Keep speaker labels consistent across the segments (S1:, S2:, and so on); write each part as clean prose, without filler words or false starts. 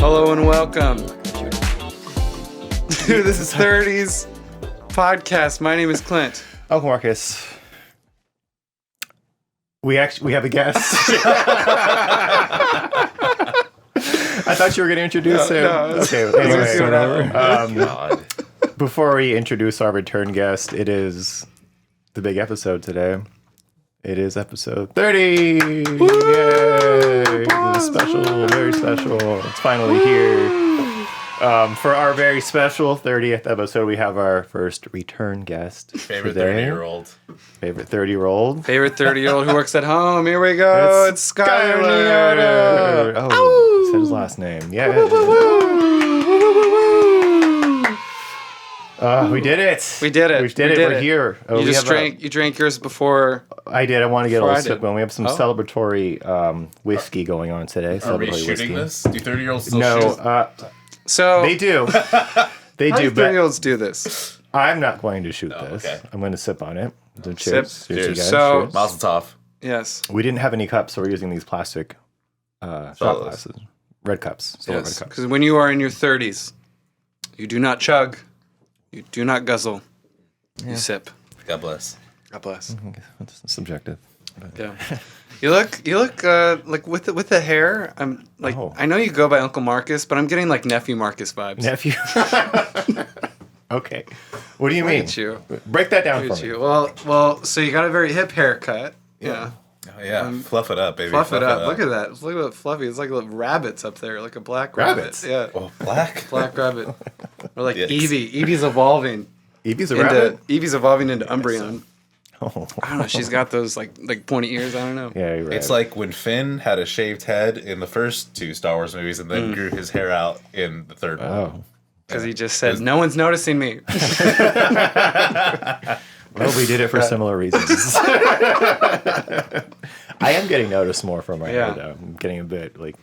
S1: Hello and welcome. This is 30's podcast. My name is Clint.
S2: Uncle Marcus. We have a guest. I thought you were going to introduce him.
S1: No,
S2: okay, anyway. Before we introduce our return guest, it is the big episode today. It is episode 30. Woo! Yay! It's special, very special. It's finally here. For our very special 30th episode, we have our first return guest.
S3: Favorite
S2: today.
S3: 30-year-old.
S2: Favorite 30-year-old.
S1: Favorite 30-year-old who works at home. Here we go. It's Skylar Nioda.
S2: Oh, said his last name. Yeah. We did it.
S1: We did it.
S2: We did it. We're here.
S1: You just drank. You drank yours before.
S2: I did. I want to get a little sip
S1: Friday.
S2: on. We have some celebratory whiskey going on today.
S3: Are we
S2: Celebratory
S3: shooting
S2: whiskey.
S3: this? Do 30-year-olds still
S2: No,
S3: shoot?
S1: So
S2: they do. They
S1: how
S2: do.
S1: do
S2: But
S1: 30-year-olds do this?
S2: I'm not going to shoot this.
S3: okay.
S2: I'm going to sip on it. So
S1: Sip.
S2: cheers. Cheers, you
S3: Cheers.
S2: guys.
S1: So-
S2: Cheers.
S3: Mazel tov.
S1: Yes.
S2: We didn't have any cups, so we're using these plastic shot glasses. Red cups. Silver
S1: Yes.
S2: red cups.
S1: Because when you are in your 30s, you do not chug. You do not guzzle. You sip.
S3: God bless.
S1: God bless.
S2: It's subjective.
S1: Yeah. You look like with the hair. I'm like
S2: Oh.
S1: I know you go by Uncle Marcus, but I'm getting like nephew Marcus vibes.
S2: Nephew. Okay. What do you
S1: Look
S2: mean?
S1: at you.
S2: Break that down
S1: Look
S2: for
S1: at
S2: me.
S1: you. Well, so you got a very hip haircut. Yeah.
S3: Oh, yeah. Fluff it up, baby.
S1: Fluff it up. Look at that. Look at that fluffy. It's like little rabbits up there, like a black
S2: Rabbits?
S1: rabbit. Yeah.
S3: Oh, black?
S1: Black rabbit. Or like
S3: Yikes.
S1: Evie. Evie's evolving.
S2: Evie's a rabbit?
S1: Evie's evolving into Umbreon.
S2: Oh.
S1: I don't know. She's got those like pointy ears. I don't know.
S2: Yeah, you're right.
S3: It's like when Finn had a shaved head in the first two Star Wars movies and then grew his hair out in the third one.
S2: Oh.
S1: Because he just said, "No one's noticing me."
S2: Well, we did it for similar reasons. I am getting noticed more from my hair, though. I'm getting a bit, like,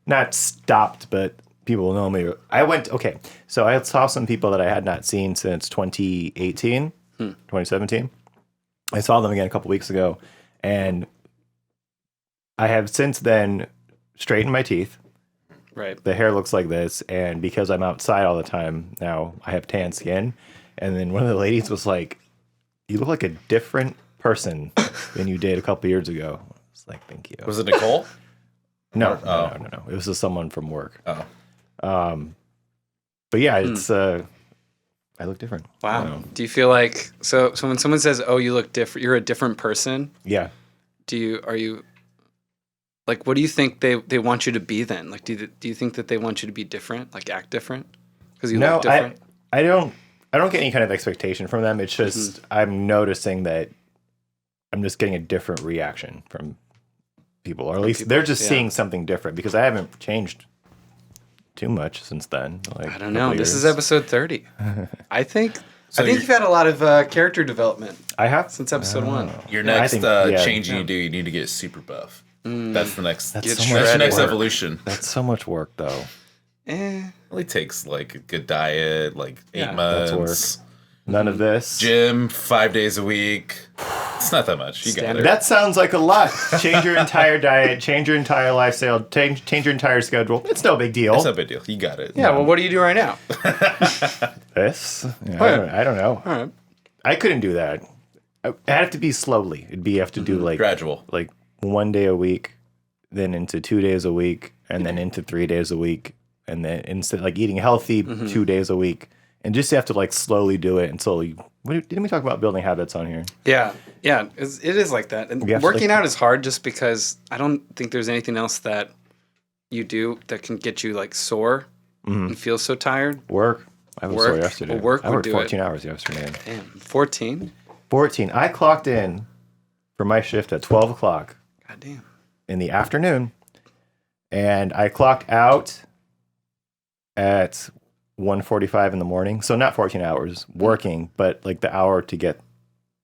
S2: not stopped, but people know me. So I saw some people that I had not seen since 2018, 2017. I saw them again a couple weeks ago, and I have since then straightened my teeth.
S1: Right.
S2: The hair looks like this, and because I'm outside all the time now, I have tan skin. And then one of the ladies was like, "You look like a different person than you did a couple years ago." I was like, "Thank you."
S3: Was it Nicole?
S2: No. It was just someone from work.
S3: Oh.
S2: But yeah, it's I look different.
S1: Wow. Do you feel like so when someone says, "Oh, you look different," you're a different person?
S2: Yeah.
S1: Are you like, what do you think they want you to be then? Like, do you think that they want you to be different, like act different because you look different?
S2: I don't get any kind of expectation from them. It's just I'm noticing that I'm just getting a different reaction from people, or at least they're just seeing something different because I haven't changed too much since then. Like,
S1: I don't know. This is episode 30. I think
S3: So
S1: you've had a lot of character development
S2: I have
S1: since episode 1.
S3: Your next
S2: think,
S3: change you need to get super buff. That's the next.
S2: That's
S1: Get
S2: so much
S3: That's your next
S2: work.
S3: evolution.
S2: That's so much work, though.
S3: It only takes like a good diet, like 8
S1: Yeah,
S3: months.
S2: that's None of this.
S3: Gym 5 days a week. It's not that much. You got
S1: Standard.
S3: it.
S2: That sounds like a lot. Change your entire diet, change your entire lifestyle, change your entire schedule. It's no big deal.
S3: It's no big deal. You got it.
S1: Yeah, well, what do you do right now?
S2: This? Yeah,
S1: yeah.
S2: I don't know.
S1: All right.
S2: I couldn't do that. It'd have to be slowly. You have to do
S3: Gradual.
S2: like 1 day a week, then into 2 days a week, and then into 3 days a week, and then instead like eating healthy 2 days a week, and just have to like slowly do it until you. Didn't we talk about building habits on here?
S1: Yeah, it is like that. And
S2: You have to,
S1: working out is hard just because I don't think there's anything else that you do that can get you like sore and feel so tired.
S2: Work. I was
S1: Work.
S2: sore yesterday.
S1: Well, work
S2: I
S1: would
S2: worked
S1: do
S2: 14 hours yesterday.
S1: Damn, 14?
S2: 14. I clocked in for my shift at 12 o'clock
S1: God damn.
S2: in the afternoon, and I clocked out at 1:45 in the morning. So not 14 hours working, but like the hour to get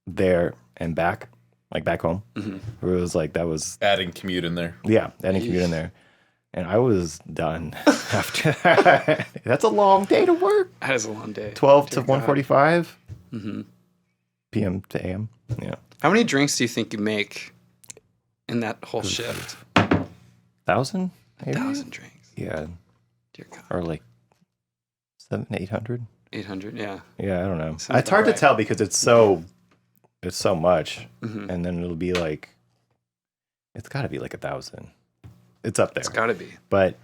S2: there and back, like back home. It was like that was
S3: Adding commute in there.
S2: adding commute in there, and I was done after that. That's a long day to work.
S1: That is a long day.
S2: 12 to
S1: Dear God.
S2: 1:45 p.m. to a.m. Yeah,
S1: How many drinks do you think you make in that whole shift?
S2: 1,000.
S1: 1,000 drinks.
S2: Yeah.
S1: Dear God.
S2: Or like 800.
S1: 800. Yeah.
S2: Yeah, I don't know.
S1: Sounds
S2: It's hard
S1: about
S2: to tell because it's so much,
S1: Mm-hmm.
S2: and then it'll be like, it's got to be like 1,000. It's up there.
S1: It's got to be.
S2: But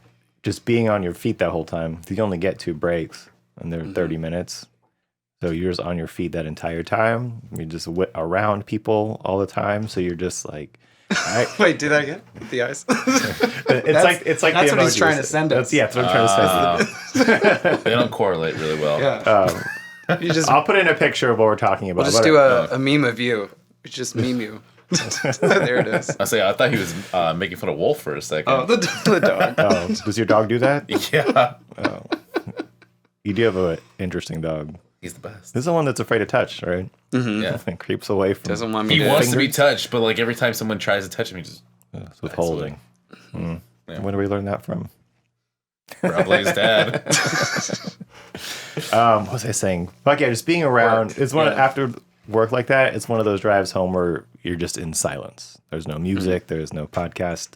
S2: just being on your feet that whole time, you only get 2 breaks, and they're
S1: Mm-hmm.
S2: 30 minutes. So you're just on your feet that entire time. You're just around people all the time. So you're just like,
S1: Wait, do that again? With the eyes.
S2: it's like
S1: that's
S2: the
S1: what he's
S2: emojis.
S1: trying to send us.
S2: Yeah, that's what I'm trying to send.
S3: They don't correlate really well.
S1: Yeah. You just
S2: I'll put in a picture of what we're talking about.
S1: we'll just do a meme of you. We just meme you. There it is.
S3: I thought he was making fun of Wolf for a second.
S1: Oh, the dog.
S2: Oh, does your dog do that?
S3: Yeah.
S2: You do have an interesting dog.
S3: He's the best.
S2: This is the one that's afraid to touch, right?
S3: Yeah.
S2: And creeps away from.
S1: Doesn't want me
S3: He
S1: to.
S3: wants to be touched, but like every time someone tries to touch him, he just
S2: It's withholding.
S3: Yeah.
S2: When do we learn that from?
S3: probably his dad.
S2: What was I saying? Fuck yeah, just being around. It's one after work like that. It's one of those drives home where you're just in silence. There's no music. There's no podcast.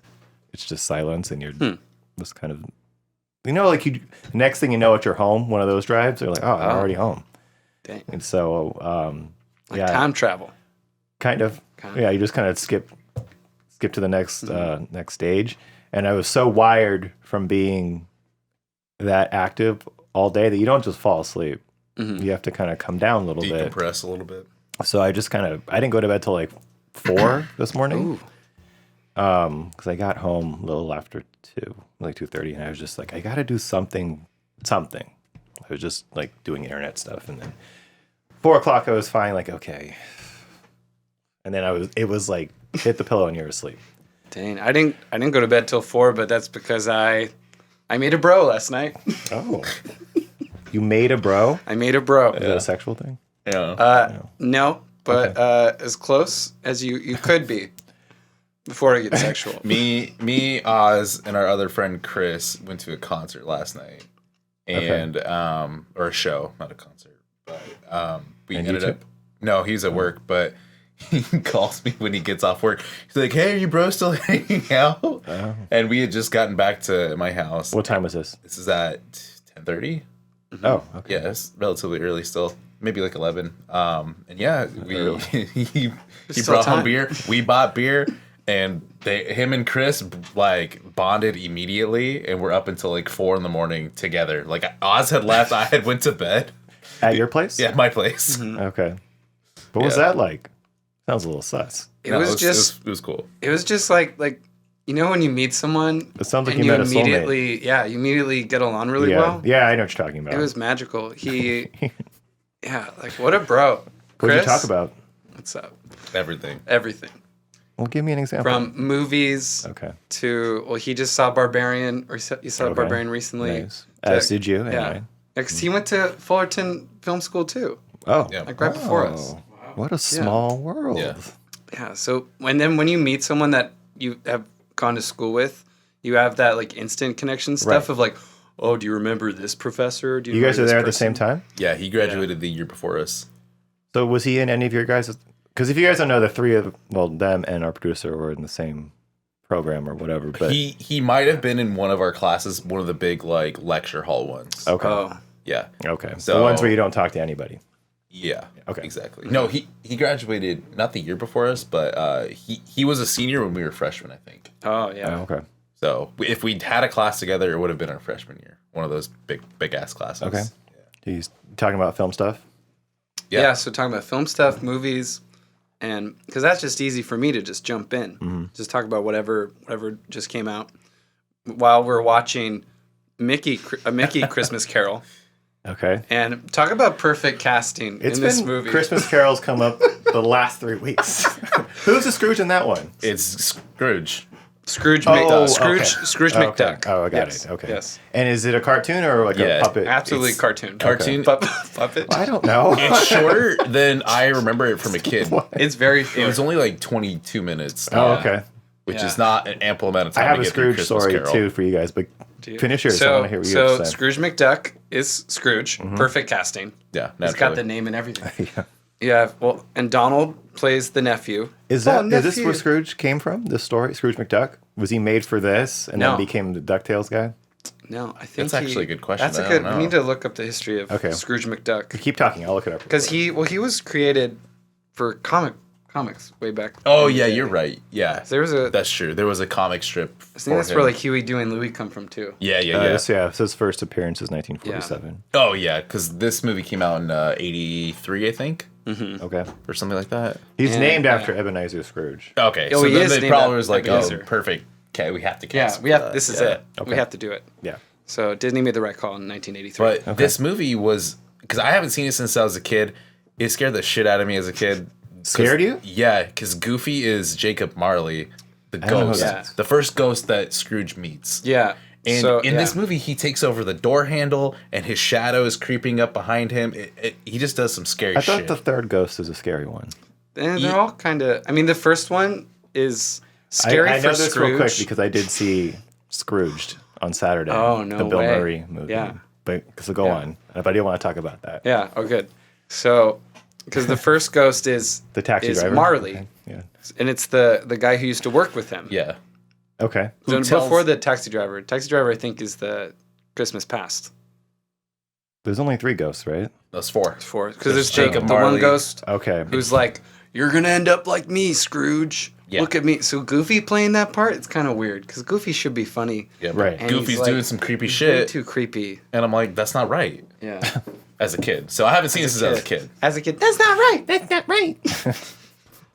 S2: It's just silence, and you're just kind of, like you. Next thing you know, at your home. One of those drives. You're like, oh, I'm already home.
S1: Dang.
S2: And so,
S1: Like time travel.
S2: kind of. Yeah, you just kind of skip to the next next stage. And I was so wired from being that active all day that you don't just fall asleep. You have to kind of come down a little bit.
S3: Decompress a little bit.
S2: So I just I didn't go to bed till like 4 this morning. Because I got home a little after 2, like 2:30, and I was just like, I got to do something. I was just like doing internet stuff, and then 4 o'clock I was fine, like okay. And then it was like hit the pillow and you're asleep.
S1: Dang, I didn't go to bed till 4, but that's because I made a bro last night.
S2: Oh, you made a bro?
S1: I made a bro.
S2: Is that a sexual thing?
S3: Yeah.
S1: No, but as close as you could be before it gets sexual.
S3: Me, Oz, and our other friend Chris went to a concert last night, and or a show, not a concert, but we
S2: And
S3: ended
S2: you
S3: up. No, he's at work, but he calls me when he gets off work. He's like, "Hey, are you bro still hanging out?"
S2: Oh.
S3: And we had just gotten back to my house.
S2: What time was this?
S3: This is at 10:30.
S2: Oh, okay.
S3: Yeah, it's relatively early still. Maybe like 11. And yeah, he
S1: still
S3: brought
S1: time.
S3: home beer. We bought beer, and him and Chris like bonded immediately, and we're up until like 4 a.m. together. Like Oz had left, I had went to bed.
S2: At your place?
S3: Yeah, my place.
S2: Okay. What was that like? Sounds a little sus.
S1: It was
S3: cool.
S1: It was just like when you meet someone.
S2: It sounds like
S1: and
S2: you met a soulmate.
S1: you immediately get along really
S2: Yeah.
S1: well.
S2: Yeah, I know what you're talking about.
S1: It was magical. He, like what a bro.
S2: What did you
S1: Chris,
S2: talk about?
S1: What's up?
S3: Everything.
S1: Everything
S2: Well, give me an example.
S1: from movies
S2: Okay.
S1: to he just saw Barbarian or you saw
S2: Okay.
S1: Barbarian recently.
S2: Nice. As did you.
S1: Yeah,
S2: Anyway.
S1: because he went to Fullerton Film School too.
S2: Oh.
S3: Yeah.
S1: Like right before us.
S2: What a small world.
S3: Yeah.
S1: Yeah. So when you meet someone that you have gone to school with, you have that like instant connection stuff
S2: Right.
S1: of like, oh, do you remember this professor? Do
S2: You guys
S1: remember
S2: are
S1: this
S2: there at the
S1: person?
S2: same time?
S3: Yeah, he graduated the year before us.
S2: So was he in any of your guys'? Because if you guys don't know, the three of them and our producer were in the same program or whatever. But
S3: He might have been in one of our classes, one of the big like lecture hall ones.
S2: okay,
S1: Oh,
S3: Yeah.
S2: okay.
S3: So-
S2: The ones where you don't talk to anybody.
S3: Yeah.
S2: Okay.
S3: Exactly. No, he graduated not the year before us, but he was a senior when we were freshmen, I think.
S1: oh yeah.
S2: Oh, okay.
S3: So if we'd had a class together, it would have been our freshman year. One of those big ass classes.
S2: Okay. He's talking about film stuff.
S1: Yeah. So talking about film stuff, movies, and because that's just easy for me to just jump in, just talk about whatever just came out while we're watching a Mickey Christmas Carol,
S2: Okay.
S1: and talk about perfect casting
S2: It's
S1: in this
S2: been
S1: movie.
S2: Christmas carols come up the last 3 weeks. Who's the Scrooge in that one?
S3: It's Scrooge.
S1: Scrooge
S2: Oh,
S1: McDuck.
S2: okay.
S1: Scrooge
S2: Okay.
S1: McDuck.
S2: Oh, I got
S1: Yes.
S2: it. Okay.
S1: Yes.
S2: And is it a cartoon or like
S3: Yeah,
S2: a puppet?
S1: Absolutely
S3: It's
S1: cartoon.
S3: Cartoon.
S1: Puppet.
S2: I don't know.
S3: It's shorter than I remember it from a kid.
S1: It's very
S3: It
S1: short.
S3: was only like 22 minutes.
S2: Oh, okay.
S3: Which
S1: Yeah.
S3: is not an ample amount of
S2: I
S3: time
S2: have
S3: to
S2: a
S3: get through
S2: Scrooge
S3: Christmas
S2: story
S3: Carol.
S2: too for you guys, but
S1: Dude.
S2: finish yours. I want to hear what you
S1: So
S2: have to say.
S1: Scrooge McDuck is Scrooge. Perfect casting.
S3: Yeah,
S1: He's got
S3: naturally.
S1: the name and everything.
S2: Yeah.
S1: Yeah. Well, and Donald plays the nephew.
S2: Is
S1: Oh,
S2: this where
S1: nephew.
S2: Scrooge came from? This story, Scrooge McDuck? Was he made for this and
S1: No.
S2: then became the DuckTales guy?
S1: No, I think
S3: That's actually a good question.
S1: That's a
S3: I
S1: good.
S3: don't know.
S1: We need to look up the history of Scrooge McDuck.
S2: Keep talking. I'll look it up.
S1: Because he was created for comics way back.
S3: Oh yeah, you're right. Yeah,
S1: There was a.
S3: that's true. There was a comic strip.
S1: I think that's where like Huey, Dewey, and Louie come from too.
S3: Yeah.
S2: It says first appearance is 1947.
S3: Oh yeah, because this movie came out in '83, I think.
S1: Mm-hmm.
S2: Okay.
S3: Or something like that.
S2: He's named after Ebenezer Scrooge.
S3: Okay,
S1: Oh,
S3: so
S1: he
S3: then
S1: is
S3: they
S1: named
S3: probably
S1: after
S3: was like,
S1: Ebenezer.
S3: oh, perfect. Okay, we have to
S1: Yeah,
S3: cast.
S1: we have. This is it.
S2: Okay.
S1: We have to do it.
S2: Yeah.
S1: So Disney made the right call in 1983.
S3: But this movie was because I haven't seen it since I was a kid. It scared the shit out of me as a kid.
S2: Scared you?
S3: Yeah, because Goofy is Jacob Marley, the
S2: don't know who
S3: ghost,
S2: that
S1: is.
S3: the first ghost that Scrooge meets.
S1: Yeah.
S3: And
S1: so,
S3: in this movie, he takes over the door handle, and his shadow is creeping up behind him. He just does some scary
S2: I thought
S3: shit.
S2: the third ghost is a scary one.
S1: and they're all kind of. I mean, the first one is scary
S2: I
S1: for
S2: know this
S1: Scrooge.
S2: real quick because I did see Scrooged on Saturday.
S1: Oh, no
S2: the Bill
S1: way.
S2: Murray movie.
S1: Yeah.
S2: But so go on. But I didn't want to talk about that.
S1: Yeah. Oh, good. So, because the first ghost is
S2: The taxi
S1: is
S2: driver.
S1: Marley,
S2: Okay. Yeah.
S1: and it's the guy who used to work with him.
S3: yeah.
S2: Okay.
S1: So
S3: Who tells-
S1: before the taxi driver. Taxi driver, I think, is the Christmas Past.
S2: There's only 3 ghosts, right?
S3: That's 4.
S1: Because there's
S3: Jacob
S1: the one
S3: Marley.
S1: ghost
S2: Okay.
S1: who's like, "You're gonna end up like me, Scrooge.
S3: Yeah.
S1: Look at me." So Goofy playing that part, it's kind of weird because Goofy should be funny.
S3: Yeah,
S2: Right.
S1: And
S3: Goofy's
S1: he's, like,
S3: doing some creepy
S1: Way
S3: shit,
S1: too creepy.
S3: and I'm like, that's not right.
S1: Yeah.
S3: As a kid, so I haven't seen this since I was a kid.
S1: As a kid, that's not right.
S2: That's not right.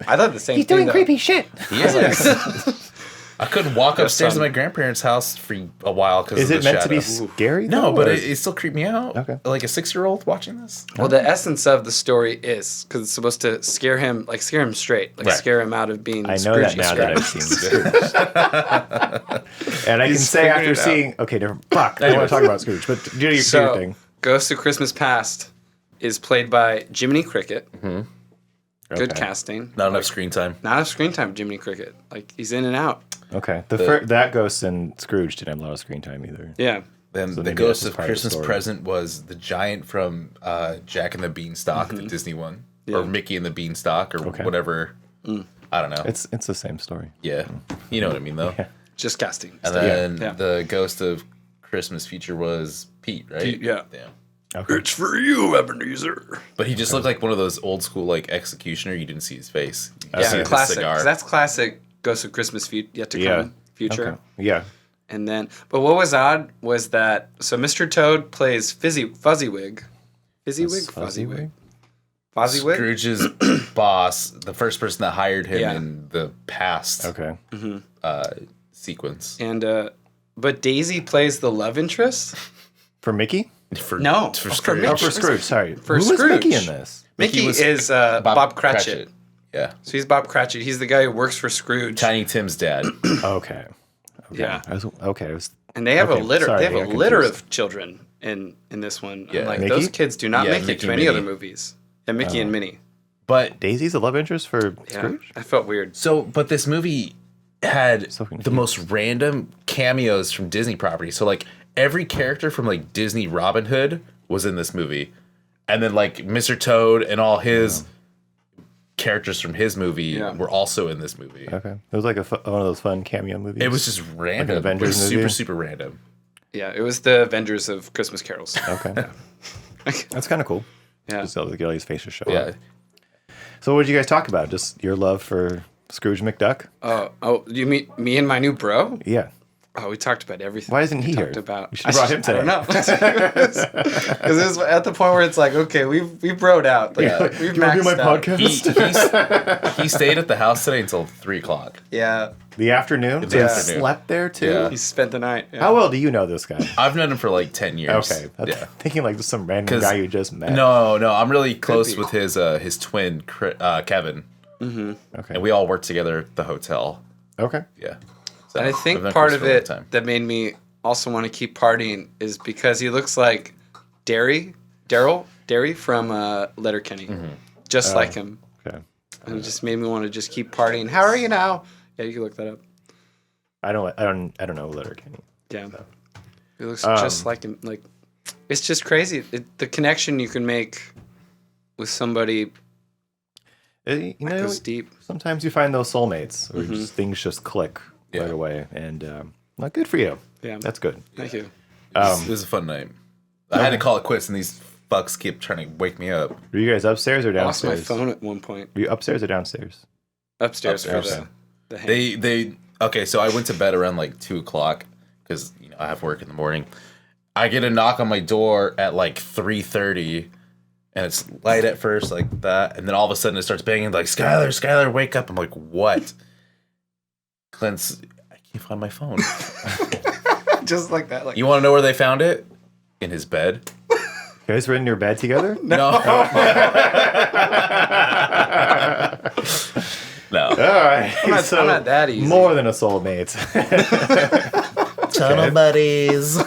S1: I thought the same thing. Though.
S2: shit.
S3: He is. I couldn't walk upstairs to
S1: son.
S3: my grandparents' house for a while because
S2: Is
S3: of
S2: it
S3: the
S2: meant to be
S3: shadow.
S2: scary?
S3: No,
S2: though,
S3: but
S2: or-
S3: it still creeped me out.
S2: Okay.
S3: Like a 6-year-old watching this.
S1: Well, the essence of the story is because it's supposed to scare him straight, like
S3: Right.
S1: scare him out of being.
S2: I know that now that I've seen Scrooge. And I can
S1: He's
S2: say
S1: figured
S2: after
S1: it out.
S2: seeing... Okay, never, fuck. I don't want to talk about Scrooge, but do your
S1: So,
S2: thing.
S1: Ghost of Christmas Past is played by Jiminy Cricket. Good
S2: Okay.
S1: casting.
S3: Not enough screen time.
S1: Not enough screen time, Jiminy Cricket. Like he's in and out.
S2: Okay. That ghost and Scrooge didn't have a lot of screen time either.
S1: Yeah.
S3: Then
S2: So
S3: the
S2: maybe
S3: Ghost
S2: that's
S3: of
S2: part of the
S3: Christmas
S2: story.
S3: Present was the giant from Jack and the Beanstalk, the Disney one,
S1: Yeah.
S3: or Mickey and the Beanstalk, or
S2: Okay.
S3: whatever. I don't know.
S2: It's the same story.
S3: Yeah, you know what I mean though.
S2: Yeah.
S1: Just casting.
S3: And then
S1: Yeah.
S3: the Ghost of Christmas Future was Pete, right?
S1: Pete, yeah.
S3: Damn.
S2: Okay.
S1: It's for you, Ebenezer.
S3: But he just looked like one of those old school like executioner. You didn't see his face. You
S1: Yeah,
S3: see his
S1: classic.
S3: cigar.
S1: 'Cause that's classic. Ghost of Christmas yet to
S2: Yeah.
S1: come. Future.
S2: Okay. Yeah.
S1: And then, but what was odd was that Mr. Toad plays Fuzzywig. Fizzywig?
S2: Fuzzywig?
S1: Fozzywig?
S3: Scrooge's boss, the first person that hired him
S1: Yeah.
S3: in the past
S2: Okay.
S3: sequence.
S1: And but Daisy plays the love interest.
S2: For Mickey?
S3: For,
S1: No,
S3: for
S1: for
S3: Scrooge.
S1: Mickey.
S2: Oh, for Scrooge. Sorry.
S1: For
S2: Who was Mickey
S1: Scrooge.
S2: in this?
S1: Mickey
S3: was
S1: is Bob Cratchit.
S3: Yeah.
S1: So he's Bob Cratchit. He's the guy who works for Scrooge.
S3: Tiny Tim's dad.
S2: Okay.
S1: Yeah.
S2: I was
S1: And they have
S2: Okay,
S1: a litter.
S2: sorry,
S1: they have
S2: I
S1: a
S2: got
S1: litter
S2: confused.
S1: of children in this one.
S3: Yeah.
S1: I'm like,
S2: Mickey?
S1: those kids do not
S3: Yeah,
S1: make it
S3: Mickey
S1: to
S3: and
S1: any other
S3: Minnie.
S1: movies. And Mickey and Minnie.
S3: But
S2: Daisy's a love interest for
S1: Yeah,
S2: Scrooge?
S1: I felt weird.
S3: but this movie had
S2: So confused.
S3: the most random cameos from Disney properties. So like every character from like Disney Robin Hood was in this movie. And then like Mr. Toad and all his characters from his movie
S1: Yeah.
S3: were also in this movie.
S2: Okay. It was like one of those fun cameo movies.
S3: It was just random. It
S2: Avengers
S3: was
S2: movie?
S3: super random.
S1: Yeah, it was the Avengers of Christmas Carols.
S2: Okay. That's kind of cool.
S1: Yeah.
S2: Just get all these faces show
S3: Yeah.
S2: up. So what did you guys talk about? Just your love for Scrooge McDuck?
S1: Oh, you mean me and my new bro?
S2: Yeah.
S1: Oh, we talked about everything.
S2: Why isn't he
S1: we
S2: here?
S1: talked about.
S2: We should have brought him today.
S1: I don't know. Because it was at the point where it's like, okay, we broed out. Like,
S3: Yeah.
S1: we've
S2: Do you want to do my
S1: maxed out.
S2: podcast?
S3: He stayed at the house today until 3:00.
S1: Yeah,
S2: The afternoon?
S3: The
S2: They
S3: afternoon.
S2: slept there too?
S3: Yeah.
S1: he spent the night. Yeah.
S2: How well do you know this guy?
S3: I've known him for like 10 years.
S2: Okay. I'm
S3: Yeah.
S2: thinking like just some random
S3: 'Cause-
S2: guy you just met.
S3: No, I'm really close
S1: be.
S3: with his twin, Kevin.
S2: Okay.
S3: And we all work together at the hotel.
S2: Okay.
S3: Yeah. So,
S1: And I
S3: I've
S1: think
S3: known
S1: part
S3: Chris
S1: of
S3: for a long
S1: it
S3: time.
S1: that made me also want to keep partying is because he looks like Daryl from Letterkenny, just like him.
S2: Okay.
S1: And it just made me want to just keep partying. How are you now? Yeah, you can look that up.
S2: I don't know Letterkenny.
S1: Yeah, he looks just like him. Like, it's just crazy. The connection you can make with somebody
S2: You know,
S1: goes deep.
S2: sometimes you find those soulmates where
S1: Mm-hmm.
S2: things just click
S3: Yeah.
S2: right away. And well, good for you.
S1: Yeah.
S2: That's good.
S1: Thank you.
S3: It was a fun night. I had to call it quits, and these fucks keep trying to wake me up.
S2: Were you guys upstairs or
S1: I lost
S2: downstairs?
S1: my phone at one point.
S2: Were you upstairs or downstairs?
S1: Upstairs. For the hang.
S3: Okay, so I went to bed around like 2:00 because I have work in the morning. I get a knock on my door at like 3:30, and it's light at first like that, and then all of a sudden it starts banging like Skylar, wake up! I'm like, what? Clint's, I can't find my phone.
S1: Just like that. Like
S3: You want to know where they found it? In his bed.
S2: You guys were in your bed together?
S3: No. No.
S2: All right.
S1: I'm not that easy.
S2: More than a soulmate.
S3: Tunnel buddies.
S2: I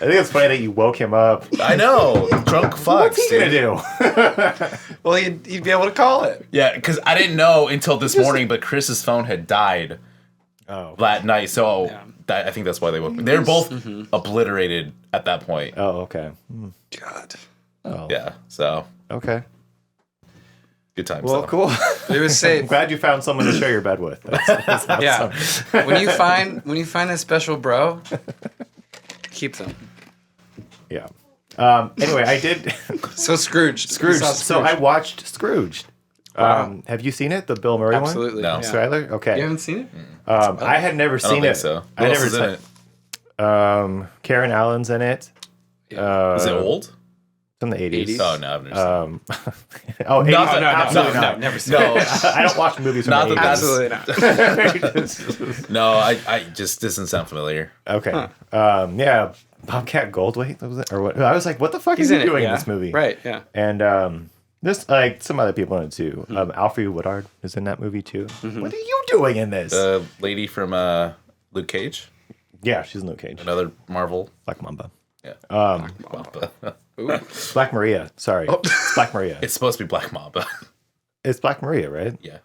S2: think it's funny that you woke him up.
S3: I know. Drunk fucks.
S2: What's he gonna do?
S1: Well, he'd be able to call it.
S3: Yeah, because I didn't know until this morning, but Chris's phone had died that night. So I think that's why they woke me. They were both obliterated at that point.
S2: Oh, okay.
S1: God.
S2: Oh.
S3: Yeah, so
S2: Okay.
S3: good times.
S2: Well,
S3: though.
S2: cool.
S1: It was
S2: I'm
S1: safe.
S2: glad you found someone to share your bed with. That's awesome.
S1: Yeah. When you find a special bro, keep them.
S2: Yeah. Anyway, I did
S1: So Scrooge.
S2: Scrooge.
S1: You saw
S2: So I watched Scrooge.
S1: Wow.
S2: Have you seen it? The Bill Murray
S1: Absolutely.
S3: No.
S2: one?
S1: Yeah.
S2: Skylar? Okay.
S1: You haven't seen it?
S2: I had never
S3: I don't
S2: seen
S3: think
S2: it.
S3: so.
S2: I
S3: Who
S2: never
S3: else is in it?
S2: Karen Allen's in it.
S3: Is it old?
S2: It's from the 80s.
S3: Oh no, I've never seen it.
S2: 80s?
S3: No,
S2: Absolutely not.
S1: Never seen it.
S3: No,
S2: I don't watch movies from
S3: Not
S2: the
S3: that
S2: 80s.
S1: Absolutely not.
S3: no, I just doesn't sound familiar.
S2: Okay. Yeah. Bobcat Goldthwait was it? Or what? I was like, what the fuck is
S1: He's
S2: he
S1: in it,
S2: doing in
S1: yeah.
S2: this movie?
S1: Right, yeah.
S2: And there's like some other people in it too. Alfre Woodard is in that movie too. What are you doing in this?
S3: The lady from Luke Cage,
S2: Yeah, she's in Luke Cage.
S3: another Marvel.
S2: Black Mamba.
S3: Yeah.
S1: Ooh.
S2: Black Maria. Sorry. It's Black Maria.
S3: It's supposed to be Black Mamba.
S2: It's Black Maria, right?
S3: Yeah,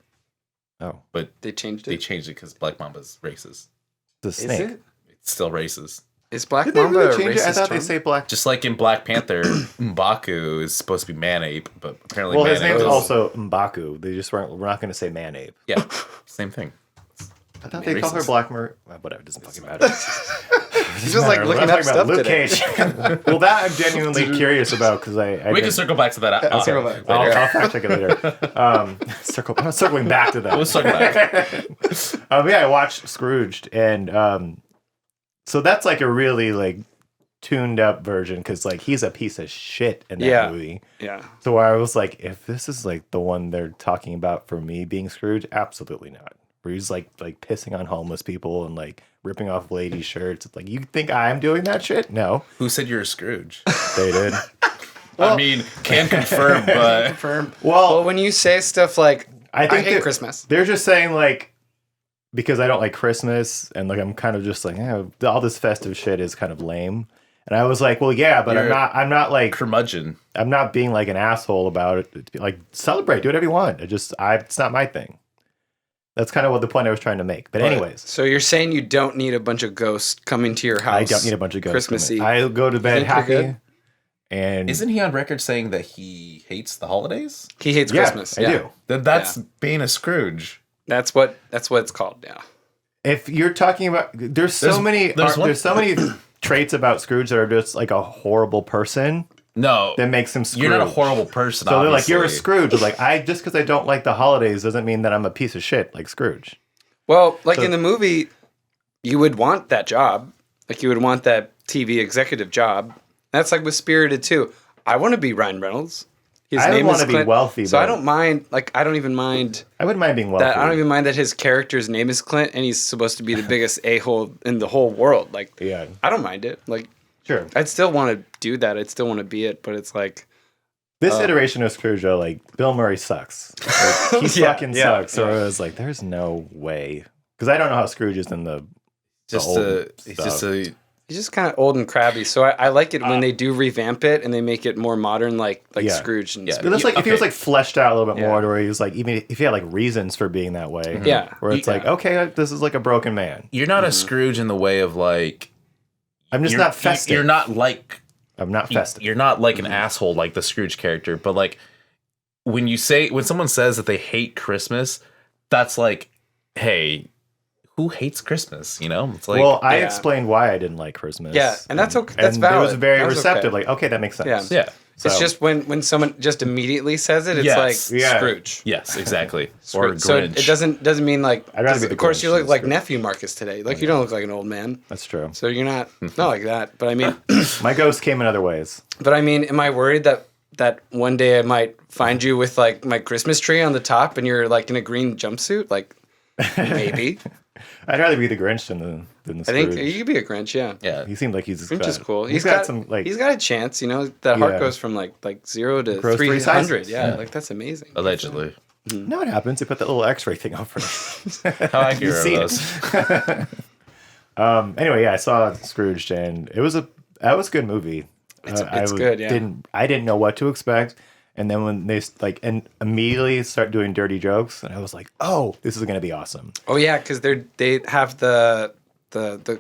S2: Oh.
S3: but
S1: They changed
S3: they
S1: it.
S3: changed it because Black Mamba's racist.
S2: The
S1: Is
S2: snake.
S1: it?
S3: It's still racist.
S1: Is Black
S2: Did they
S1: Mamba
S2: really
S1: a
S2: change it? I
S1: racist
S2: thought they
S1: term?
S2: say Black.
S3: Just like in Black Panther, M'Baku is supposed to be man-ape, but apparently
S2: Well, his
S3: man-ape
S2: name's
S3: is...
S2: also M'Baku. They just weren't. We're not going to say Manape.
S3: Yeah, same thing.
S2: I thought they call her
S3: Racist.
S2: Black Maria. Well, whatever. It doesn't fucking matter.
S1: He's just like looking up stuff
S2: Luke
S1: today.
S2: Cage. Well, that I'm genuinely curious about because I
S3: We
S2: did-
S3: can circle back to that.
S1: I'll circle back.
S2: I'll fact check it later. I'm circling back to that.
S3: We'll circle back.
S2: Yeah, I watched Scrooged, and so that's like a really like tuned up version because like he's a piece of shit in that
S1: Yeah.
S2: movie.
S1: Yeah.
S2: So I was like, if this is like the one they're talking about for me being Scrooge, absolutely not. Where he's like pissing on homeless people and like ripping off ladies' shirts. It's like, you think I'm doing that shit? No,
S3: Who said you're a Scrooge?
S2: they did.
S3: I mean, can confirm, but
S1: Confirm.
S2: Well,
S1: Well, when you say stuff like,
S2: I
S1: I
S2: think
S1: hate
S2: that-
S1: Christmas.
S2: They're just saying like, because I don't like Christmas and like I'm kind of just like, all this festive shit is kind of lame. And I was like, well, yeah, but
S3: You're
S2: I'm not like,
S3: curmudgeon.
S2: I'm not being like an asshole about it. Like, celebrate, do whatever you want. It's not my thing. That's kind of what the point I was trying to make. But anyways,
S1: So you're saying you don't need a bunch of ghosts coming to your house?
S2: I don't need a bunch of ghosts.
S1: Christmas
S2: coming.
S1: Eve.
S2: I go to bed
S1: think you're
S2: happy.
S1: good?
S2: And
S3: Isn't he on record saying that he hates the holidays?
S1: He hates
S2: yeah,
S1: Christmas.
S2: I
S1: yeah.
S2: do.
S3: Then that's being a Scrooge.
S1: That's what it's called. Yeah.
S2: If you're talking about, there's so many traits about Scrooge that are just like a horrible person
S3: No,
S2: that makes him Scrooge.
S3: you're not a horrible person.
S2: So they're like, you're a
S3: obviously.
S2: Scrooge. Like, just because I don't like the holidays doesn't mean that I'm a piece of shit like Scrooge.
S1: Well, like in the movie, you would want that job. Like you would want that TV executive job. That's like with Spirited too. I want to be Ryan Reynolds. His
S2: I
S1: name
S2: want
S1: is
S2: to be
S1: Clint.
S2: wealthy.
S1: So
S2: but
S1: I don't mind. Like I don't even mind
S2: I wouldn't mind being wealthy.
S1: that. I don't even mind that his character's name is Clint and he's supposed to be the biggest a-hole in the whole world. Like,
S2: Yeah.
S1: I don't mind it. Like,
S2: Sure.
S1: I'd still want to do that. I'd still want to be it. But it's like,
S2: This iteration of Scrooge, though, like, Bill Murray sucks. Like, he
S1: Yeah,
S2: fucking
S1: yeah,
S2: sucks. So I was like, there's no way. Because I don't know how Scrooge is in the
S3: Just
S2: old
S3: it's
S2: stuff.
S3: just a
S1: he's just kind of old and crabby. So I like it when they do revamp it and they make it more modern, like
S2: Yeah.
S1: Scrooge. And
S3: Yeah.
S2: But that's like if he was
S3: Okay.
S2: like fleshed out a little bit
S1: Yeah.
S2: more, to where he was like, even if he had like reasons for being that way.
S1: Yeah.
S2: Where it's like,
S1: Yeah.
S2: okay, this is like a broken man.
S3: you're not a Scrooge in the way of like
S2: I'm just
S3: you're
S2: not festive.
S3: You're not like
S2: I'm not festive.
S3: You're not like an asshole like the Scrooge character, but like when someone says that they hate Christmas, that's like, hey, who hates Christmas? You know, it's like,
S2: well, I explained why I didn't like Christmas.
S1: Yeah, and that's okay. That's valid.
S2: It was very
S1: That was
S2: receptive.
S1: okay.
S2: Like, okay, that makes sense.
S1: Yeah.
S3: yeah.
S2: So,
S1: It's just when someone just immediately says it, it's
S3: Yes.
S1: like
S2: Yeah.
S1: Scrooge.
S3: Yes, exactly. Or
S1: Scrooge. So
S3: Grinch.
S1: it doesn't mean like.
S2: I'd rather be the
S1: of course,
S2: Grinch
S1: you look
S2: than
S1: like
S2: Scrooge.
S1: nephew Marcus today. Like you don't look like an old man.
S2: that's true.
S1: So you're not like that. But I mean,
S2: My ghost came in other ways.
S1: am I worried that one day I might find you with like my Christmas tree on the top and you're like in a green jumpsuit? Like maybe.
S2: I'd rather be the Grinch than the
S1: I
S2: Scrooge.
S1: think you could be a Grinch. Yeah.
S3: yeah.
S2: He seemed like he's
S1: Grinch is cool.
S2: He's got some like
S1: he's got a chance. You know that heart
S2: Yeah.
S1: goes from like 0 to
S2: Grows three
S1: 300.
S2: sizes.
S1: Yeah, like that's amazing.
S3: Allegedly.
S2: no, it happens. They put that little X-ray thing over.
S3: How accurate are
S2: seen it.
S3: those?
S2: Anyway, yeah, I saw Scrooged, and that was a good movie.
S1: It's
S2: I
S1: good. Yeah.
S2: I didn't know what to expect, and then when they immediately start doing dirty jokes, and I was like, oh, this is gonna be awesome.
S1: Oh yeah, because they have the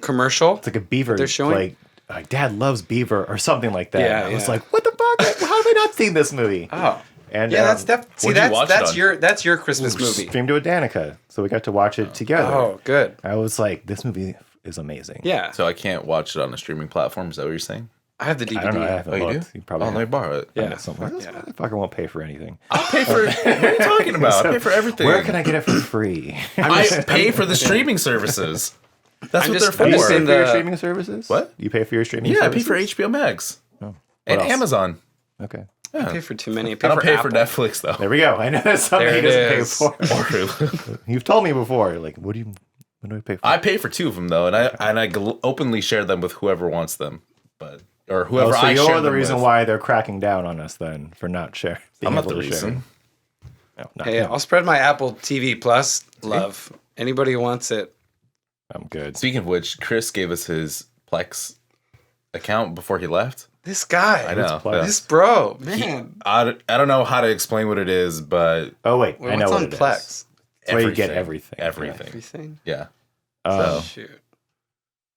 S1: commercial.
S2: It's like a beaver.
S1: They're showing?
S2: like Dad loves beaver or something like that.
S1: Yeah,
S2: And I was
S1: yeah.
S2: like, what the fuck? How have I not seen this movie?
S1: Oh.
S2: And
S1: Yeah,
S3: What'd you watch it on?
S1: that's your Christmas movie.
S2: streamed to a Danica, so we got to watch it together.
S1: Oh, good.
S2: I was like, this movie is amazing.
S1: Yeah,
S3: So I can't watch it on a streaming platform. Is that what you're saying?
S1: I have the DVD.
S2: I don't know. I haven't
S3: Oh, you
S2: looked.
S3: do?
S2: You probably
S3: Oh, let me borrow it.
S1: Yeah,
S2: something. This
S1: yeah.
S2: motherfucker won't pay for anything.
S3: I'll pay for. What are you talking about? I pay for everything.
S2: Where can I get it for free?
S3: I pay for the streaming services. That's what they're for.
S1: I'm
S2: You
S1: just
S2: pay
S1: in
S2: for your
S1: the-
S2: streaming services?
S3: What?
S2: You pay for your streaming
S3: Yeah, I
S2: services?
S3: pay for HBO Max
S2: What
S3: and
S2: else?
S3: Amazon.
S2: Okay.
S1: I pay for too many.
S3: I don't pay for
S1: Apple.
S3: Netflix though.
S2: There we go. I know that's something
S1: There
S2: he
S1: it
S2: doesn't pay
S1: is.
S2: for.
S3: Or Hulu.
S2: You've told me before. Like, what do I pay for?
S3: I pay for 2 of them though, and I openly share them with whoever wants them, or whoever
S2: so
S3: I share
S2: you're the
S3: them
S2: reason
S3: with.
S2: why they're cracking down on us then for not sharing.
S3: I'm not the reason.
S2: No, not
S1: Hey,
S2: him.
S1: I'll spread my Apple TV Plus love. Anybody who wants it.
S2: I'm good.
S3: Speaking of which, Chris gave us his Plex account before he left.
S1: This guy.
S3: I know.
S2: Plex?
S3: Yeah.
S1: This bro, man.
S3: I don't know how to explain what it is, but
S2: Oh wait, I know
S1: What's
S2: what
S1: on
S2: it is.
S1: Plex?
S2: It's where you get everything.
S3: Everything.
S1: Everything.
S3: Yeah.
S2: So,
S1: Shoot.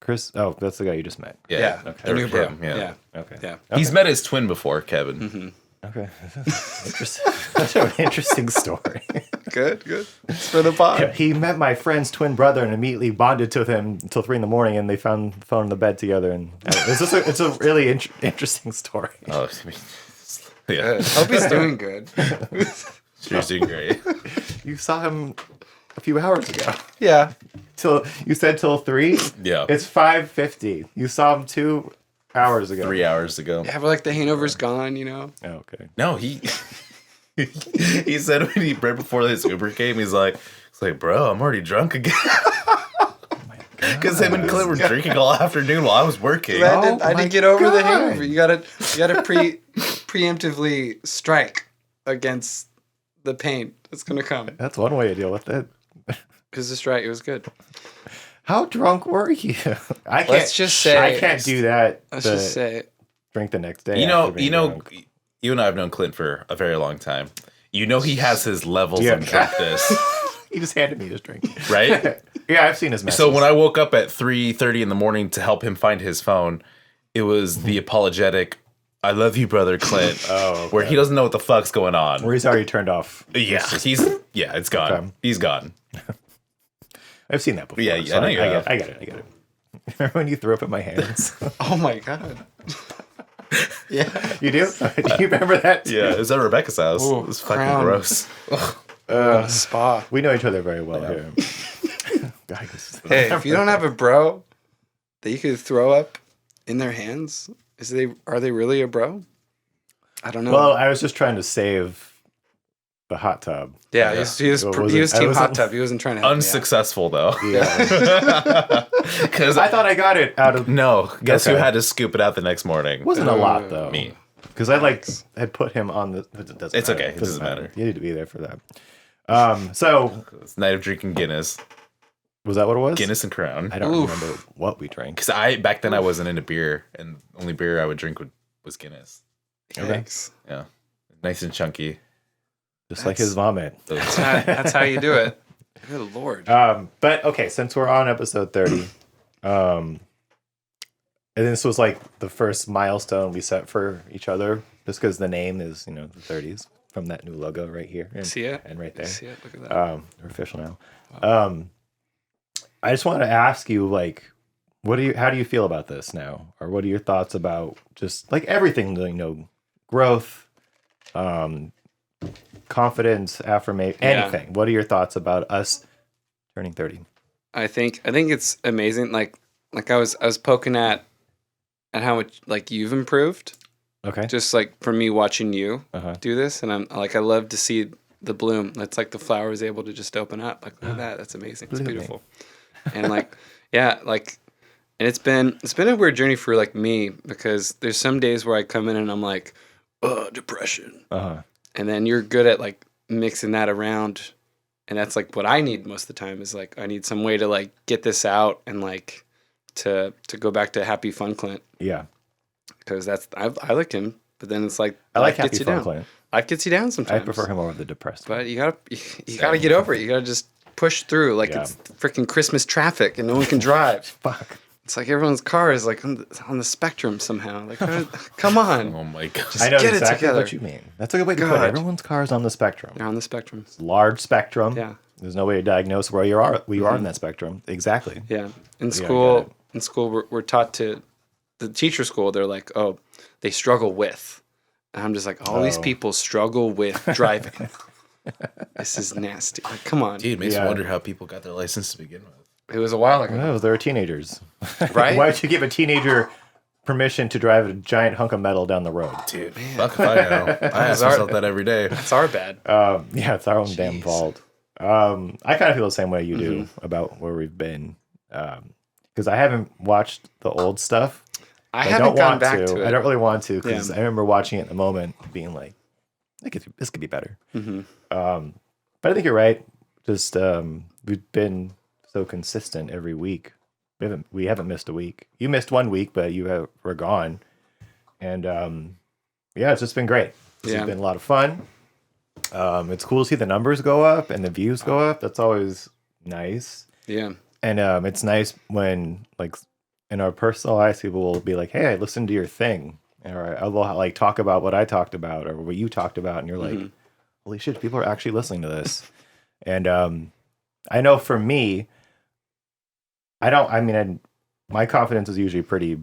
S2: Chris. Oh, that's the guy you just met.
S3: Yeah.
S1: Yeah.
S2: Okay.
S1: The new bro.
S3: Him, yeah.
S1: Yeah.
S2: Okay.
S1: Yeah.
S3: He's met his twin before, Kevin.
S2: Okay. Interesting. Such an interesting story.
S1: Good. Good. It's for the pod.
S2: He met my friend's twin brother and immediately bonded to him until 3 a.m. and they found the phone in the bed together. And it's a really interesting story.
S3: Oh, yeah.
S1: Good. Hope he's doing good.
S3: She's doing great.
S2: You saw him a few hours ago.
S1: Yeah.
S2: You said till 3.
S3: Yeah.
S2: It's 5:50. You saw him 2 hours ago.
S3: 3 hours ago.
S1: Yeah, but like the hangover's gone, you know?
S2: Oh, okay.
S3: No, he he said right before this Uber came, he's like, bro, I'm already drunk again. Because him and Clint were drinking all afternoon while I was working.
S1: I
S2: my
S1: didn't get over the
S2: God.
S1: hangover. You gotta preemptively strike against the pain that's gonna come.
S2: That's one way to deal with it.
S1: Because the strike, it was good.
S2: How drunk were you? I can't.
S1: Let's just say-
S2: I can't do that.
S1: Let's just say
S2: Drink the next day.
S3: You know,
S2: after being
S3: you know,
S2: drunk.
S3: you and I have known Clint for a very long time. You know he has his levels
S2: Yeah.
S3: of drunkenness,
S2: He just handed me his drink.
S3: right?
S2: Yeah, I've seen his messages.
S3: So when I woke up at 3:30 in the morning to help him find his phone, it was the apologetic, "I love you, brother Clint,"
S2: okay.
S3: where he doesn't know what the fuck's going on.
S2: Where he's already turned off.
S3: Yeah, it's gone.
S2: Okay.
S3: He's gone.
S2: I've seen that before.
S3: Yeah, I know you have.
S2: I get it. Remember when you threw up in my hands?
S1: oh my god. Yeah.
S2: You do? Do you remember that?
S3: Yeah, it was at Rebecca's house.
S1: Ooh,
S3: It was fucking
S1: crown.
S3: gross.
S1: Spa.
S2: We know each other very well here. Guys.
S1: Hey, if you don't have a bro that you could throw up in their hands, are they really a bro? I don't know.
S2: Well, I was just trying to save the hot tub.
S1: yeah,
S3: yeah.
S1: he was
S2: Well,
S1: team
S2: I wasn't-
S1: hot tub. He wasn't trying to help me out.
S3: Unsuccessful though.
S2: Yeah.
S3: Because
S2: I thought I got it out of.
S3: no, guess who
S2: Okay.
S3: had to scoop it out the next morning?
S2: Wasn't a lot though.
S3: Me.
S2: Because I had put him on the. It doesn't
S3: It's
S2: matter.
S3: okay. It doesn't matter.
S2: You need to be there for that. So
S3: It's night of drinking Guinness,
S2: was that what it was?
S3: Guinness and Crown.
S2: I don't
S1: Oof.
S2: remember what we drank.
S3: Because back then I wasn't into beer, and the only beer I would drink was Guinness.
S1: Yikes.
S3: Yeah, nice and chunky.
S2: Just like his vomit.
S1: That's how you do it. Good lord.
S2: But okay, since we're on episode 30, and this was like the first milestone we set for each other, just because the name is, the 30s from that new logo right here. And,
S1: See it?
S2: And right there.
S1: See it? Look at that.
S2: We're official now. I just want to ask you, like, how do you feel about this now? Or what are your thoughts about just like everything, you know, growth, confidence, affirmation, anything? What are your thoughts about us turning 30?
S1: I think it's amazing. Like I was poking at how much like you've improved.
S2: Okay.
S1: Just like from me watching you do this, and I'm like, I love to see the bloom. That's like the flower is able to just open up. Like, look at that. That's amazing. It's beautiful. And like, yeah, like, and it's been a weird journey for like me, because there's some days where I come in and I'm like, oh, depression. And then you're good at like mixing that around. And that's like what I need most of the time, is like, I need some way to like get this out and like to go back to happy fun Clint.
S2: Yeah.
S1: Because I like him, but then it's like,
S2: I like
S1: life
S2: happy fun Clint.
S1: Life gets you down sometimes.
S2: I prefer him over the depressed.
S1: But you gotta get over it. You gotta just push through. Like it's freaking Christmas traffic and no one can drive.
S2: Fuck.
S1: It's like everyone's car is like on the spectrum somehow. Like, come on.
S3: Oh my god!
S2: I know
S1: get it
S2: exactly
S1: together.
S2: what you mean. That's a good way to put it. Everyone's car is on the spectrum.
S1: They're on the spectrum.
S2: It's a large spectrum.
S1: Yeah.
S2: There's no way to diagnose where you are in that spectrum. Exactly.
S1: Yeah. In school, we're taught to, the teacher school, they're like, oh, they struggle with. And I'm just like, all these people struggle with driving. This is nasty. Like, come on.
S3: Dude, it makes me wonder how people got their license to begin with.
S1: It was a while ago.
S2: No, they were teenagers.
S1: Right?
S2: Why would you give a teenager permission to drive a giant hunk of metal down the road?
S3: Dude, fuck if I know. I ask myself that every day.
S1: It's our bad.
S2: Yeah, it's our own damn fault. I kind of feel the same way you do about where we've been. Because I haven't watched the old stuff.
S1: I haven't gone back to it.
S2: I don't really want to, because I remember watching it in the moment being like, this could be better. But I think you're right. Just we've been so consistent every week. We haven't missed a week. You missed 1 week, but were gone. And it's just been great. It's been a lot of fun. It's cool to see the numbers go up and the views go up. That's always nice.
S1: Yeah.
S2: And it's nice when, like, in our personal lives, people will be like, hey, I listened to your thing. Or I will like talk about what I talked about or what you talked about. And you're like, holy shit, people are actually listening to this. And I know for me, my confidence is usually pretty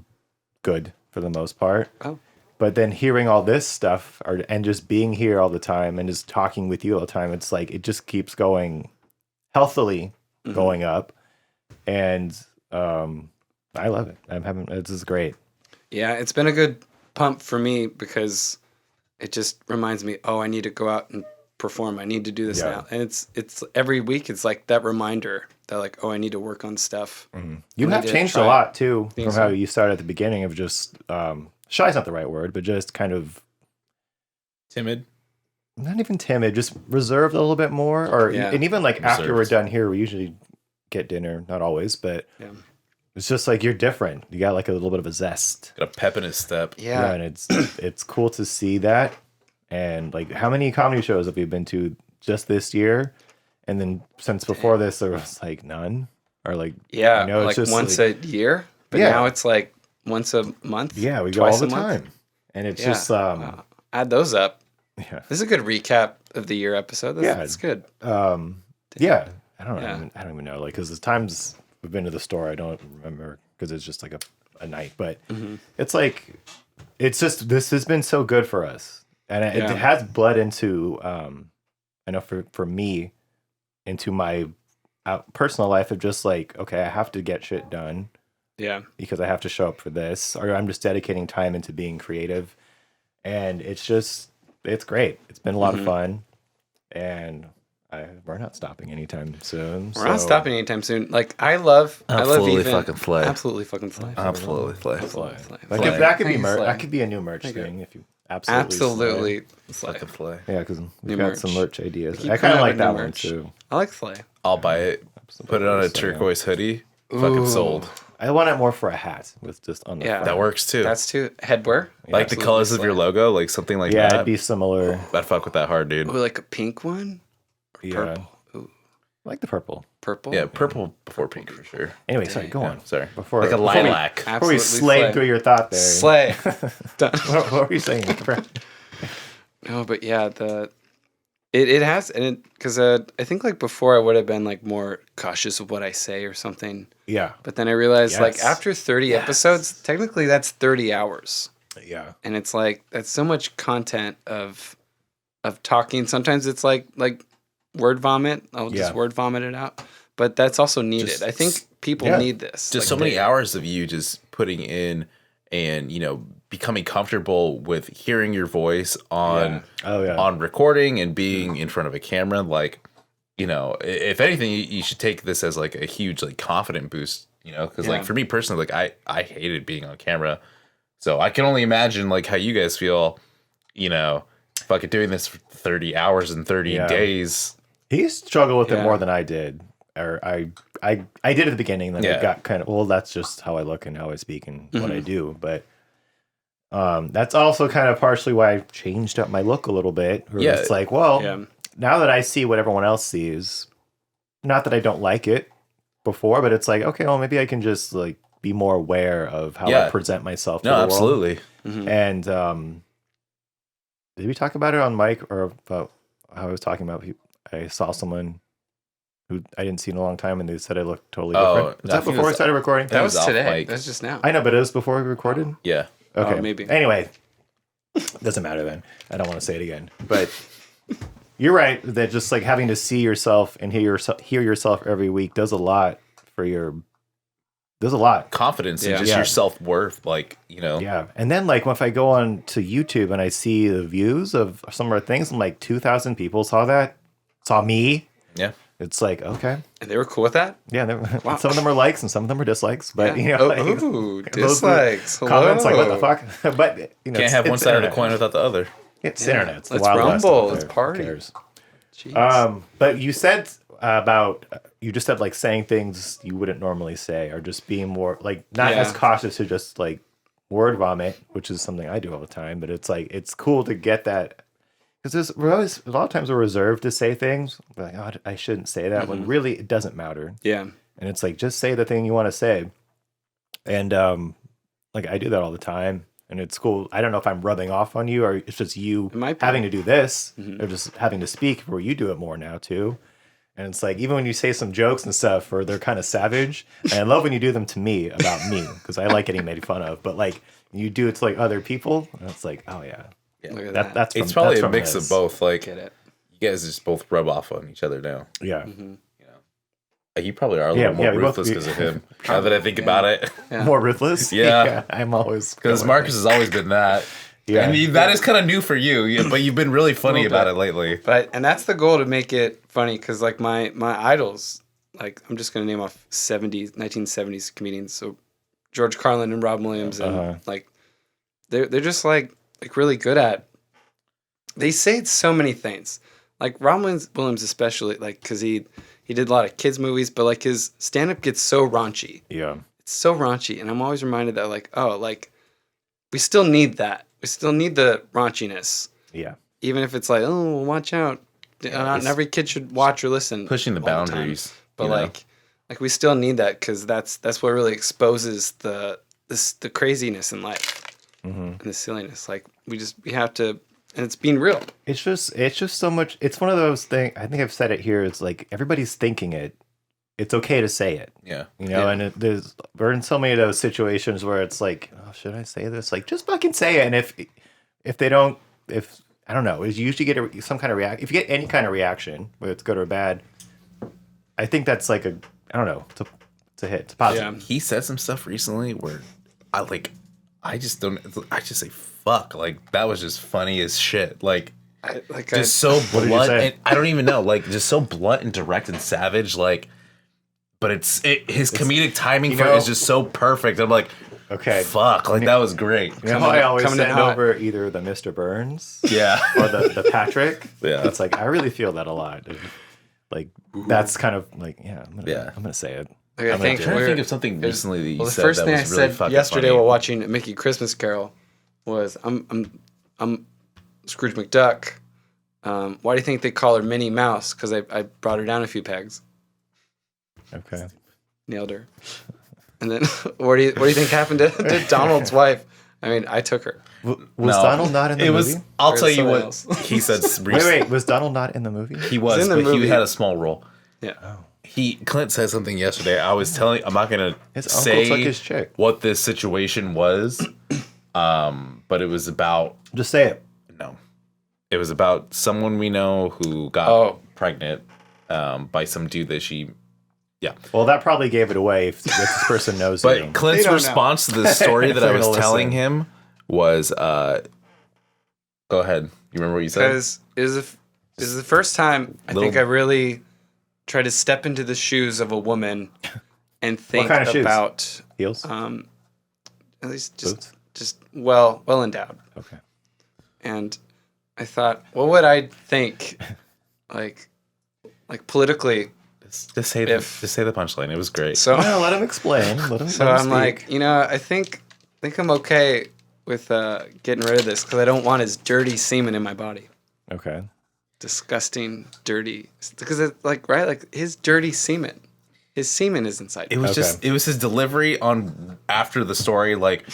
S2: good for the most part.
S1: Oh.
S2: But then hearing all this stuff and just being here all the time and just talking with you all the time, it's like it just keeps going healthily going up. And I love it. This is great. Yeah,
S1: it's been a good pump for me, because it just reminds me, I need to go out and perform. I need to do this now. And it's every week it's like that reminder that like, I need to work on stuff.
S2: You have changed a lot too from how you started at the beginning of just shy is not the right word, but just kind of
S3: timid.
S2: Not even timid, just reserved a little bit more. And even like after we're done here, we usually get dinner, not always, but it's just like you're different. You got like a little bit of a zest.
S3: Got a pep in his step.
S2: Yeah, and it's cool to see that. And like, how many comedy shows have you been to just this year? And then since before this, there was like none, or like
S1: like just once a year. But now it's like once a month.
S2: Yeah, we go all the time, and it's just
S1: add those up.
S2: Yeah,
S1: this is a good recap of the year episode. That's good.
S2: I don't even know, like, because the times we've been to the store, I don't remember, because it's just like a night. But it's like, it's just, this has been so good for us, and it has bled into I know for me, into my personal life of just like, okay, I have to get shit done.
S1: Yeah.
S2: Because I have to show up for this, or I'm just dedicating time into being creative. And it's great. It's been a lot of fun. And we're not stopping anytime soon.
S1: We're not stopping anytime soon. Like, I love
S3: Absolutely fucking flay.
S1: Absolutely fucking flay.
S3: Absolutely flay.
S2: Like, if that could be that could be a new merch thing if you absolutely
S3: fucking flay.
S2: Yeah, because we've got some merch ideas. I kind of like that one too.
S1: I like flay.
S3: I'll buy it. Put it on a turquoise hoodie. Fucking sold.
S2: I want it more for a hat with just on the front.
S3: That works too.
S1: That's too headwear.
S3: Like the colors of your logo, like something like that.
S2: Yeah, it'd be similar.
S3: I'd fuck with that hard, dude.
S1: Ooh, like a pink one? Or purple? Ooh.
S2: I like the purple.
S1: Purple?
S3: Yeah, purple before pink for sure.
S2: Anyway, sorry, go on.
S3: Sorry.
S2: Like
S3: a lilac.
S2: Before we slayed through your thought there.
S1: Slay.
S2: Done. What were you saying?
S1: No, but yeah, It has, and because I think like before I would have been like more cautious of what I say or something.
S2: Yeah.
S1: But then I realized like
S2: Yes.
S1: after 30 episodes, technically that's 30 hours.
S2: Yeah.
S1: And it's like that's so much content of talking. Sometimes it's like word vomit. I'll just word vomit it out. But that's also needed. I think people need this.
S3: Just so many hours of you just putting in and, becoming comfortable with hearing your voice on on recording and being in front of a camera. Like, if anything, you should take this as like a huge like confident boost, because like for me personally, like I hated being on camera. So I can only imagine like how you guys feel, fucking doing this for 30 hours and 30 days.
S2: He struggled with it more than I did. Or I did at the beginning, then it got kind of, well, that's just how I look and how I speak and what I do. But that's also kind of partially why I changed up my look a little bit. It's like, well, now that I see what everyone else sees, not that I don't like it before, but it's like, okay, well, maybe I can just like be more aware of how I present myself to the world.
S3: Absolutely.
S2: And did we talk about it on mic or about how I was talking about? I saw someone who I didn't see in a long time, and they said I looked totally different. Was that before we started recording?
S1: That was today. That's just now.
S2: I know, but it was before we recorded?
S3: Yeah.
S2: Okay.
S1: Maybe.
S2: Anyway, doesn't matter then. I don't want to say it again. But you're right that just like having to see yourself and hear yourself every week does a lot for your... There's a lot.
S3: Confidence and just your self-worth, like,
S2: Yeah. And then, like, if I go on to YouTube and I see the views of some of our things, I'm like, 2,000 people saw me.
S3: Yeah.
S2: It's like, okay.
S1: And they were cool with that?
S2: Yeah. Some of them are likes and some of them are dislikes. But,
S1: dislikes.
S2: Comments like, what the fuck? But,
S3: can't have one side of the coin without the other.
S2: It's internet. It's the
S1: Let's
S2: Wild
S1: rumble.
S2: West.
S1: Let's party.
S2: Who cares? But you said you just said like saying things you wouldn't normally say, or just being more like not as cautious to just like word vomit, which is something I do all the time. But it's like it's cool to get that because we're always a lot of times we're reserved to say things we're like, oh, I shouldn't say that when really it doesn't matter.
S1: Yeah,
S2: and it's like just say the thing you want to say, and like I do that all the time. And it's cool. I don't know if I'm rubbing off on you or it's just you having to do this or just having to speak where you do it more now too. And it's like, even when you say some jokes and stuff or they're kind of savage, and I love when you do them to me about me because I like getting made fun of, but like you do it to like other people and it's like, oh yeah.
S1: Look at that.
S2: That's
S3: it's probably
S2: that's
S3: a mix of both. Like
S1: Get it.
S3: you guys just both rub off on each other now.
S2: Yeah.
S3: You probably are a little more ruthless because of him. Now that I think about it.
S2: More ruthless?
S3: Yeah.
S2: I'm always...
S3: Because Marcus has always been that. Yeah. And that is kind of new for you, but you've been really funny about it lately.
S1: And that's the goal, to make it funny, because like my idols, like I'm just going to name off 1970s comedians. So George Carlin and Robin Williams, and like they're just like really good at... They say so many things. Like Robin Williams especially, like because he did a lot of kids movies, but like his stand-up gets so raunchy.
S2: Yeah.
S1: It's so raunchy. And I'm always reminded that like, oh, like we still need that. We still need the raunchiness.
S2: Yeah.
S1: Even if it's like, oh, watch out. Not every kid should watch or listen.
S3: Pushing the boundaries.
S1: But like we still need that because that's what really exposes the craziness in life and the silliness. Like we have to... And it's being real. It's
S2: just so much. It's one of those things. I think I've said it here. It's like everybody's thinking it. It's okay to say it.
S3: Yeah.
S2: And we're in so many of those situations where it's like, oh, should I say this? Like, just fucking say it. And if they don't, I don't know, is you usually get some kind of reaction. If you get any kind of reaction, whether it's good or bad, I think that's like I don't know, it's a hit. It's positive.
S3: Yeah. He said some stuff recently where I just say fuck, like that was just funny as shit. Like so blunt, and I don't even know, like just so blunt and direct and savage. Like, but his comedic timing for it is just so perfect. I'm like,
S2: okay,
S3: fuck, like that was great.
S2: You know how I always send over either the Mr. Burns, or the Patrick.
S3: Yeah,
S2: it's like I really feel that a lot. Like that's kind of like I'm gonna say it.
S1: Okay,
S3: I'm trying to think of something recently that you said.
S1: The first
S3: that
S1: thing
S3: was
S1: I
S3: really
S1: said yesterday
S3: funny.
S1: while watching a Mickey Christmas Carol was, I'm Scrooge McDuck. Why do you think they call her Minnie Mouse? Because I brought her down a few pegs.
S2: Okay.
S1: Nailed her. And then what do you think happened to Donald's wife? I mean, I took her.
S2: Was Donald not in the movie?
S3: I'll
S1: Or
S3: tell you
S1: someone
S3: what
S1: else.
S3: he said.
S2: Wait, was Donald not in the movie?
S3: He was,
S1: in the
S3: but he
S1: movie.
S3: had a small role.
S1: Yeah.
S3: Clint said something yesterday. I'm not gonna
S2: His uncle
S3: say
S2: took his chick.
S3: what this situation was, but it was about
S2: Just say it.
S3: no, it was about someone we know who got pregnant by some dude that she. Yeah,
S2: Well, that probably gave it away if this person knows you.
S3: but Clint's
S1: They don't
S3: response to the story that I
S2: They're
S3: was
S2: gonna
S3: telling
S2: listen.
S3: him was, "Go ahead. You remember what you said?"
S1: Because it was the first time I think I really tried to step into the shoes of a woman and think
S2: kind of shoes?
S1: about
S2: Heels?
S1: at least
S2: Boots?
S1: just well endowed.
S2: Okay.
S1: And I thought, what would I think, like politically?
S3: Just say the punchline. It was great.
S1: So
S2: No, let him explain.
S1: so I'm like, I think I'm okay with getting rid of this because I don't want his dirty semen in my body.
S2: Okay.
S1: Disgusting, dirty. Because it's like his dirty semen. His semen is inside.
S3: It was
S2: Okay.
S3: it was his delivery on after the story, like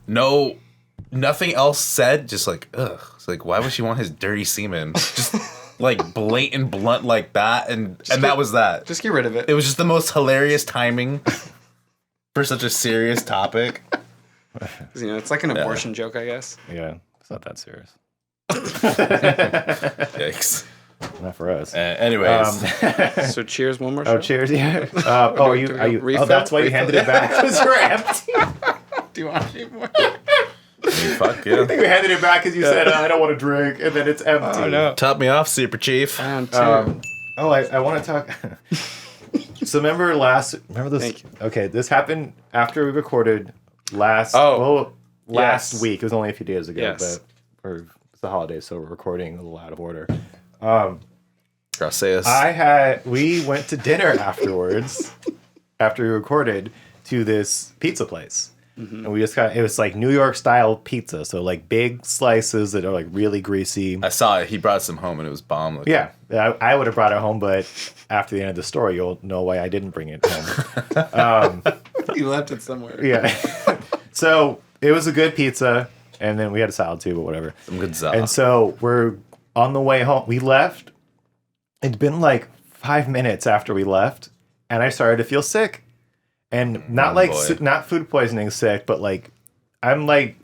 S3: nothing else said, just like, ugh. It's like, why would she want his dirty semen? Just like blatant blunt like that, and that was that.
S1: Just get rid of it.
S3: It was just the most hilarious timing for such a serious topic.
S1: It's like an abortion joke, I guess.
S2: Yeah, it's not that serious.
S3: Yikes.
S2: Not for us.
S3: Anyways,
S1: So cheers, one more
S2: Oh,
S1: shot.
S2: cheers! Yeah.
S1: do we go refill?
S2: That's why you handed it back because you're empty.
S1: Do you want any more?
S3: fuck yeah.
S2: I think we handed it back because you said I don't want to drink, and then it's empty.
S1: Oh, no.
S3: Top me off, Super Chief.
S1: Round two.
S2: I want to talk. So remember this?
S1: Thank you.
S2: Okay, this happened after we recorded last.
S1: Oh,
S2: last
S1: yes.
S2: week. It was only a few days ago,
S1: Yes.
S2: but it's the holidays, so we're recording a little out of order.
S3: Gracias.
S2: We went to dinner afterwards, after we recorded, to this pizza place.
S1: Mm-hmm.
S2: And we just it was like New York style pizza. So like big slices that are like really greasy.
S3: I saw it. He brought some home and it was bomb. Looking.
S2: Yeah, I would have brought it home, but after the end of the story, you'll know why I didn't bring it home.
S1: You left it somewhere.
S2: Yeah. So it was a good pizza. And then we had a salad too, but whatever.
S3: Some good stuff.
S2: And so we're on the way home. We left. It'd been like 5 minutes after we left, and I started to feel sick. And not not food poisoning sick, but like I'm like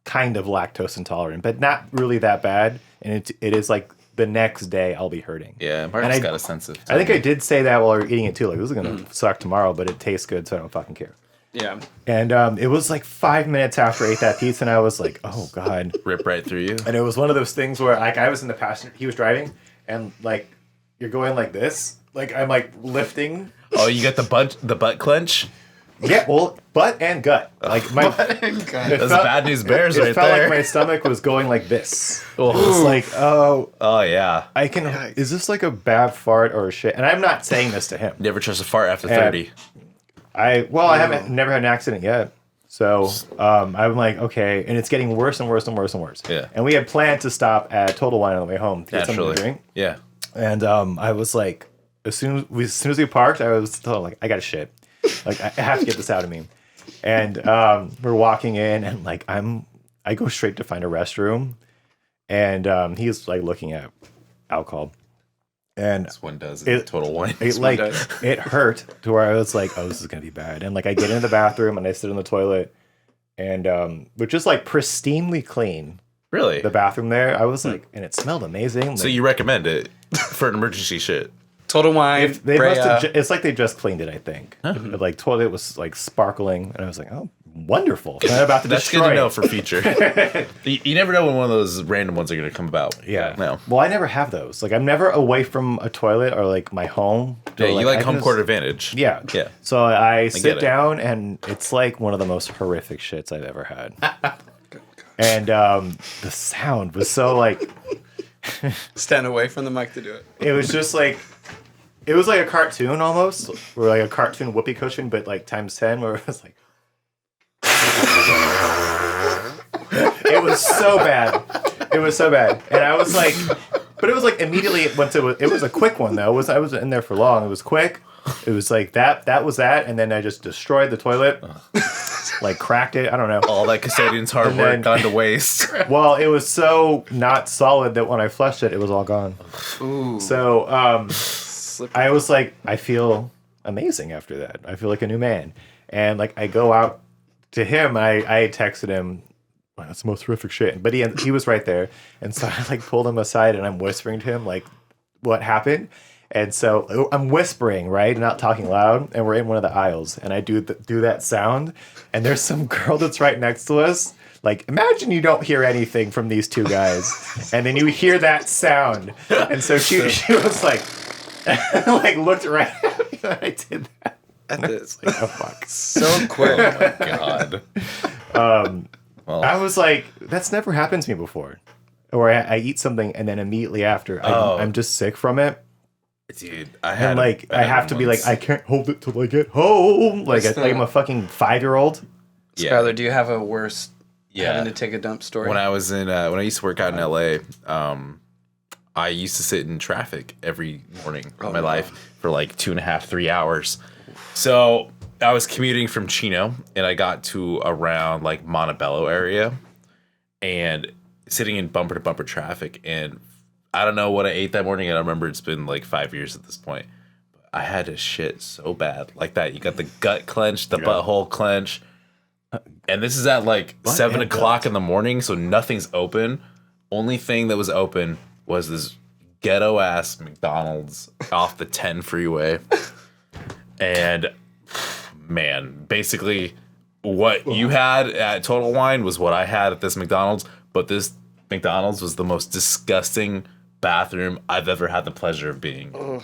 S2: kind of lactose intolerant, but not really that bad. And it is like the next day I'll be hurting.
S3: Yeah, Mark's got a sense of.
S2: I think I did say that while we were eating it too. Like, this is gonna suck tomorrow, but it tastes good, so I don't fucking care.
S1: Yeah.
S2: And it was like 5 minutes after I ate that pizza, and I was like, oh god.
S3: Rip right through you.
S2: And it was one of those things where like I was in the passenger, he was driving, and like you're going like this, like I'm like lifting.
S3: Oh, you got the butt clench?
S2: Yeah, well, butt and gut. Like my
S3: That's bad news bears right
S2: it felt
S3: there.
S2: like my stomach was going like this.
S3: Oh.
S2: It was like, oh,
S3: Yeah.
S2: I can. Is this like a bad fart or a shit? And I'm not saying this to him.
S3: Never trust a fart after 30.
S2: I haven't never had an accident yet. So I'm like, okay, and it's getting worse and worse and worse and worse.
S3: Yeah.
S2: And we had planned to stop at Total Wine on the way home to get something
S3: Naturally.
S2: to drink.
S3: Yeah.
S2: And I was like, as soon as we parked, I was still like, I got to shit. Like I have to get this out of me. And we're walking in, and like I go straight to find a restroom, and he's like looking at alcohol, and
S3: This one does it. Total wine.
S2: it hurt to where I was like, oh, this is gonna be bad. And like I get into the bathroom and I sit in the toilet, and which is like pristinely clean.
S3: Really?
S2: The bathroom there, I was like, and it smelled amazing.
S3: So
S2: like,
S3: you recommend it for an emergency shit?
S1: Total Wine.
S2: they
S1: Brea.
S2: must have it's like they just cleaned it, I think. But like toilet was like sparkling, and I was like, oh, wonderful. I'm about to
S3: That's
S2: destroy
S3: good to know
S2: it.
S3: for future. you never know when one of those random ones are going to come about.
S2: Yeah.
S3: No.
S2: Well, I never have those. Like I'm never away from a toilet or like my home.
S3: Yeah,
S2: So,
S3: you like
S2: I
S3: home
S2: just-
S3: court advantage.
S2: Yeah.
S3: Yeah.
S2: So I
S3: get
S2: sit
S3: it.
S2: down, and it's like one of the most horrific shits I've ever had. And the sound was so like
S1: Stand away from the mic to do it.
S2: it was just like it was like a cartoon almost, or like a cartoon whoopee cushion, but like times 10, where it was like it was so bad. It was so bad, and I was like, but it was like immediately once it was a quick one though. I was in there for long. It was quick. It was like that was that, and then I just destroyed the toilet. like cracked it. I don't know.
S3: All that custodian's hard
S2: And
S3: work
S2: then-
S3: gone to waste.
S2: Well, it was so not solid that when I flushed it, it was all gone.
S1: Ooh.
S2: So
S1: Slippery.
S2: I was like, I feel amazing after that. I feel like a new man. And like I go out to him, I texted him, wow, that's the most horrific shit. But he was right there. And so I like pulled him aside and I'm whispering to him like what happened. And so I'm whispering, right? Not talking loud. And we're in one of the aisles. And I do that sound. And there's some girl that's right next to us. Like, imagine you don't hear anything from these two guys. And then you hear that sound. And so she was like, like looked right at me when I did that.
S1: It's
S2: Like, oh, fuck.
S1: so quick.
S3: God.
S2: I was like, that's never happened to me before. Or I eat something and then immediately after, I'm just sick from it.
S3: Dude, I had
S2: And like, I have to be like, I can't hold it till I get home. Like, I'm a fucking 5-year-old.
S3: Yeah.
S1: Skylar, do you have a worse
S3: Yeah.
S1: having to take a dump story?
S3: When I was in, when I used to work out in LA, I used to sit in traffic every morning of my life for like 2.5, 3 hours. So I was commuting from Chino and I got to around like Montebello area and sitting in bumper to bumper traffic. And I don't know what I ate that morning. I don't remember. It's been like 5 years at this point. But I had to shit so bad like that. You got the gut clench, the butthole clench. And this is at like 7 o'clock in the morning, so nothing's open. Only thing that was open was this ghetto ass McDonald's off the 10 freeway. And man, basically what you had at Total Wine was what I had at this McDonald's, but this McDonald's was the most disgusting bathroom I've ever had the pleasure of being. Ugh.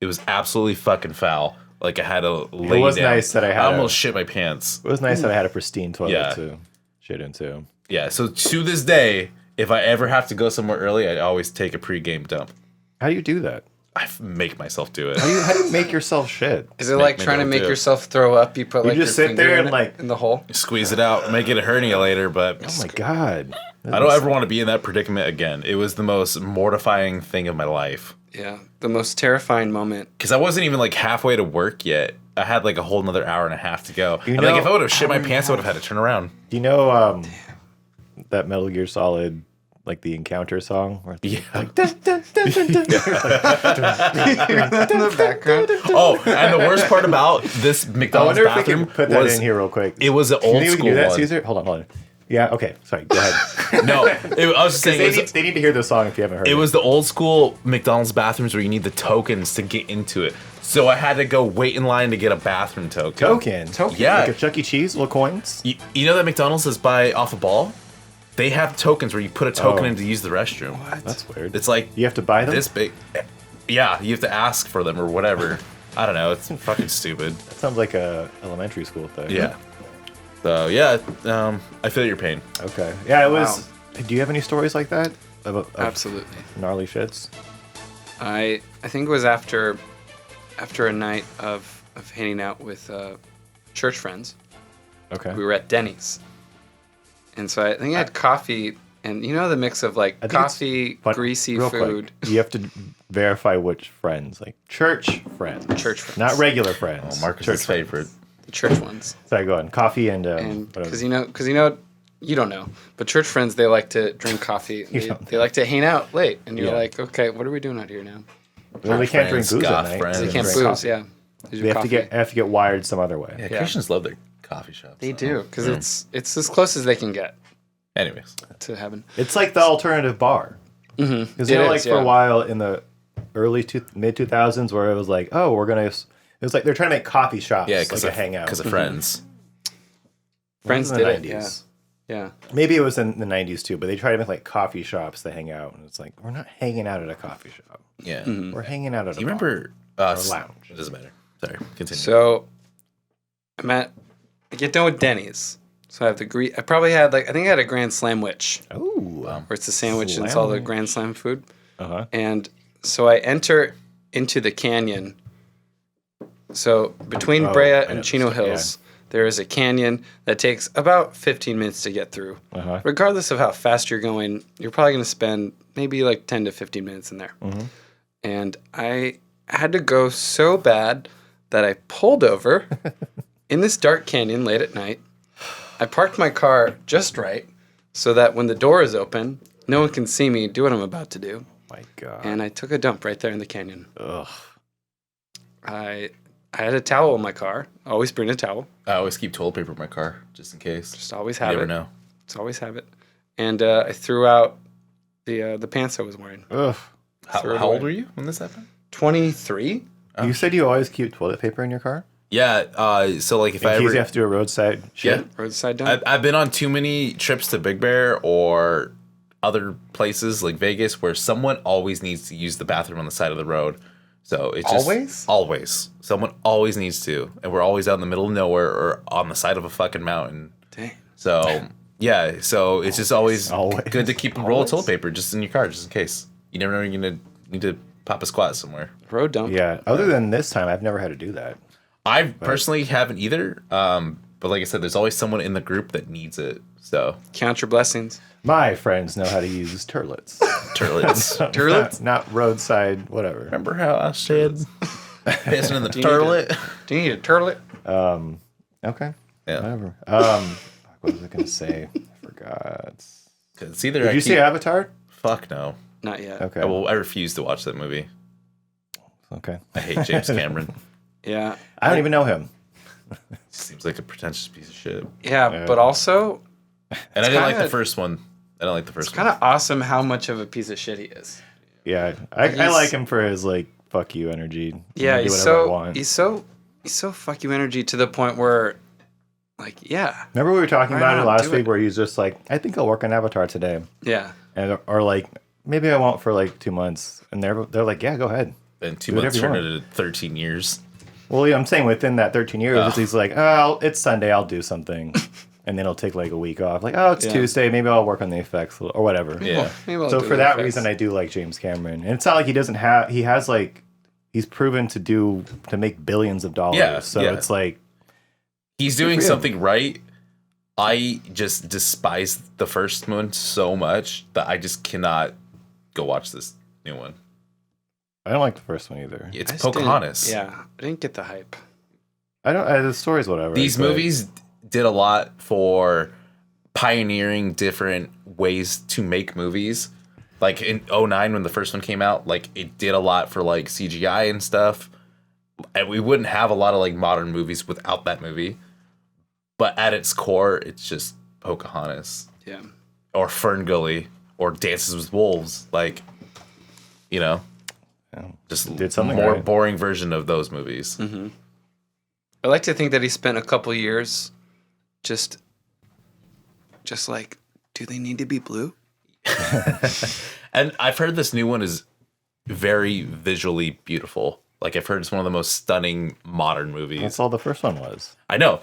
S3: It was absolutely fucking foul. Like I had to lay
S2: It was
S3: down.
S2: nice that I had
S3: almost shit my pants.
S2: It was nice that I had a pristine toilet
S3: Yeah.
S2: to shit into.
S3: Yeah, so to this day, if I ever have to go somewhere early, I always take a pre-game dump.
S2: How do you do that?
S3: I make myself do it.
S2: How do you make yourself shit?
S1: Is it like
S3: me
S1: trying to
S3: don't
S1: make
S3: do it.
S1: yourself throw up? You put like
S2: just
S1: your
S2: sit
S1: finger
S2: there
S1: in
S2: and,
S1: it-
S2: like-
S1: in the hole.
S3: Squeeze it out, make it a hernia later, but
S2: Oh my god.
S3: I don't ever want to be in that predicament again. It was the most mortifying thing of my life.
S1: Yeah, the most terrifying moment.
S3: Because I wasn't even like halfway to work yet. I had like a whole another hour and a half to go.
S2: You
S3: And like
S2: know-
S3: if I would have shit my pants, I would have had to turn around.
S2: Do you know that Metal Gear Solid, like the encounter song? Where it's
S3: Yeah.
S2: like, dun, dun, dun, dun, dun.
S1: In the background.
S3: Oh, and the worst part about this
S2: I
S3: McDonald's
S2: wonder if we
S3: bathroom
S2: can put that
S3: was
S2: in here real quick.
S3: it was an
S2: Can
S3: old
S2: you
S3: school
S2: do that,
S3: one.
S2: Caesar? Hold on. Yeah, okay. Sorry, go ahead.
S3: No, I was just saying
S2: they need to hear this song if you haven't heard it.
S3: it was the old school McDonald's bathrooms where you need the tokens to get into it. So I had to go wait in line to get a bathroom token.
S2: Token.
S3: Yeah.
S2: Like a Chuck E. Cheese, little coins.
S3: You know that McDonald's is by off a ball? They have tokens where you put a token
S2: Oh.
S3: in to use the restroom.
S2: That's weird.
S3: It's like
S2: You have to buy them?
S3: this big. Yeah, you have to ask for them or whatever. I don't know. It's fucking stupid.
S2: That sounds like a elementary school thing.
S3: Yeah. So yeah, I feel your pain.
S2: Okay. Yeah, it was.
S1: Wow.
S2: Do you have any stories like that? Of
S1: Absolutely.
S2: gnarly shits?
S1: I think it was after a night of hanging out with church friends.
S2: Okay.
S1: We were at Denny's, and so I think I had coffee, and you know the mix of like
S2: I think it's
S1: coffee,
S2: fun-
S1: greasy
S2: real
S1: food.
S2: Quick, you have to verify which friends, like church friends.
S1: Church friends.
S2: Not regular friends.
S3: Oh, Marcus's
S2: church
S3: favorite.
S1: The church ones,
S2: Sorry, go on. Coffee and
S1: and
S2: whatever.
S1: because you know, you don't know, but church friends they like to drink coffee. They like to hang out late, and you're
S2: Yeah.
S1: like, okay, what are we doing out here now?
S2: Well, they can't drink
S3: friends,
S2: booze at
S3: goth
S2: night.
S3: friends.
S1: They
S3: They
S1: can't
S2: drink
S1: booze,
S2: coffee.
S1: yeah. They
S2: They have to get wired some other way.
S3: Yeah, Christians love their coffee shops.
S1: They do because it's as close as they can get
S3: Anyways,
S1: to heaven.
S2: It's like the alternative bar.
S1: Mm-hmm.
S2: Because like for a while in the early mid 2000s, where it was like, oh, we're gonna. It was like they're trying to make coffee shops
S3: yeah,
S2: like
S3: because
S2: a hangout.
S3: because of friends.
S1: Friends
S2: in the
S1: did it,
S2: 90s.
S1: yeah.
S2: Maybe it was in the 90s too, but they try to make like coffee shops to hang out, and it's like we're not hanging out at a coffee shop.
S3: Yeah.
S2: We're hanging out at a
S3: You
S2: bar.
S3: remember
S2: lounge.
S3: It doesn't matter. Sorry, continue.
S1: So I get done with Denny's. So I have I probably had I think I had a Grand Slam witch,
S2: Oh,
S1: where it's a sandwich and it's all the
S2: Slam-wich.
S1: Grand Slam food.
S2: uh-huh.
S1: And so I enter into the canyon. So between
S2: Oh,
S1: Brea
S2: I know
S1: and
S2: this
S1: Chino
S2: stuff, yeah.
S1: Hills, there is a canyon that takes about 15 minutes to get through.
S2: Uh-huh.
S1: Regardless of how fast you're going, you're probably going to spend maybe like 10 to 15 minutes in there.
S2: Mm-hmm.
S1: And I had to go so bad that I pulled over in this dark canyon late at night I parked my car just right so that when the door is open, no one can see me do what I'm about to do.
S2: My God.
S1: And I took a dump right there in the canyon.
S2: Ugh.
S1: I had a towel in my car. Always bring a towel.
S3: I always keep toilet paper in my car just in case.
S1: Just always
S3: You
S1: have
S3: never
S1: it.
S3: know.
S1: Just always have it. And I threw out the pants I was wearing.
S2: Ugh.
S3: How old were you when this happened?
S1: 23?
S2: You said you always keep toilet paper in your car?
S3: Yeah. So like if
S2: In
S3: I
S2: case
S3: ever
S2: you have to do a roadside shit?
S3: yeah,
S1: Roadside dump?
S3: I've been on too many trips to Big Bear or other places like Vegas where someone always needs to use the bathroom on the side of the road. So it's just always someone always needs to, and we're always out in the middle of nowhere or on the side of a fucking mountain.
S1: Dang.
S3: So yeah, so it's just always
S2: Always.
S3: good to keep a roll of toilet paper just in your car, just in case. You never know you're gonna need to pop a squat somewhere.
S1: Road dump?
S2: Yeah. Other than this time, I've never had to do that.
S3: I personally haven't either. But like I said, there's always someone in the group that needs it. So
S1: Count your blessings.
S2: My friends know how to use turlets.
S3: turlets.
S1: Turlets?
S2: Not roadside, whatever.
S3: Remember how I said pissing in the
S1: you need
S3: toilet?
S1: Do you need a turlet?
S2: Okay.
S3: Yeah.
S2: Whatever. What was I going to say? I forgot.
S3: It's either
S2: Did you see Avatar?
S3: Fuck no.
S1: Not yet.
S2: Okay.
S3: I refuse to watch that movie.
S2: Okay.
S3: I hate James Cameron.
S1: Yeah.
S2: I don't even know him.
S3: Seems like a pretentious piece of shit.
S1: Yeah, but also,
S3: And I didn't like the
S1: kinda-
S3: first one. I don't like the first
S1: it's
S3: one.
S1: kind of awesome how much of a piece of shit he is.
S2: Yeah. I like him for his, like, fuck you energy.
S1: Yeah,
S2: Do
S1: he's
S2: whatever I want.
S1: so fuck you energy to the point where, like, yeah,
S2: Remember we were talking
S1: Why
S2: about it
S1: not
S2: last
S1: do
S2: week
S1: it?
S2: where he's just like, I think I'll work on Avatar today.
S1: yeah.
S2: And, or like, maybe I won't for like 2 months. And they're like, yeah, go ahead.
S3: And 2
S2: Do
S3: months
S2: whatever
S3: turned
S2: you
S3: into 13 years.
S2: Well, yeah, I'm saying within that 13 years, he's like, oh, it's Sunday, I'll do something. And then he'll take like a week off. Like, oh, it's
S1: Yeah.
S2: Tuesday, maybe I'll work on the effects or whatever.
S3: Yeah.
S1: Maybe I'll
S2: So
S1: do
S2: for
S1: the
S2: that
S1: effects.
S2: reason, I do like James Cameron. And it's not like he doesn't have, he has like, he's proven to make billions of dollars.
S3: Yeah,
S2: So
S3: yeah.
S2: it's like,
S3: He's doing
S2: for him.
S3: something right. I just despise the first one so much that I just cannot go watch this new one.
S2: I don't like the first one either.
S3: It's
S1: I just didn't-
S3: Pocahontas.
S1: Yeah, I didn't get the hype.
S2: The story's whatever.
S3: These
S2: but-
S3: movies did a lot for pioneering different ways to make movies. Like in 2009 when the first one came out, like it did a lot for like CGI and stuff. And we wouldn't have a lot of like modern movies without that movie. But at its core, it's just Pocahontas
S1: Yeah.
S3: or Ferngully or Dances with Wolves. Like, you know, just
S2: Did something
S3: more
S2: right.
S3: boring version of those movies.
S1: I like to think that he spent a couple years just like, do they need to be blue?
S3: And I've heard this new one is very visually beautiful. Like I've heard it's one of the most stunning modern movies.
S2: That's all the first one was.
S3: I know,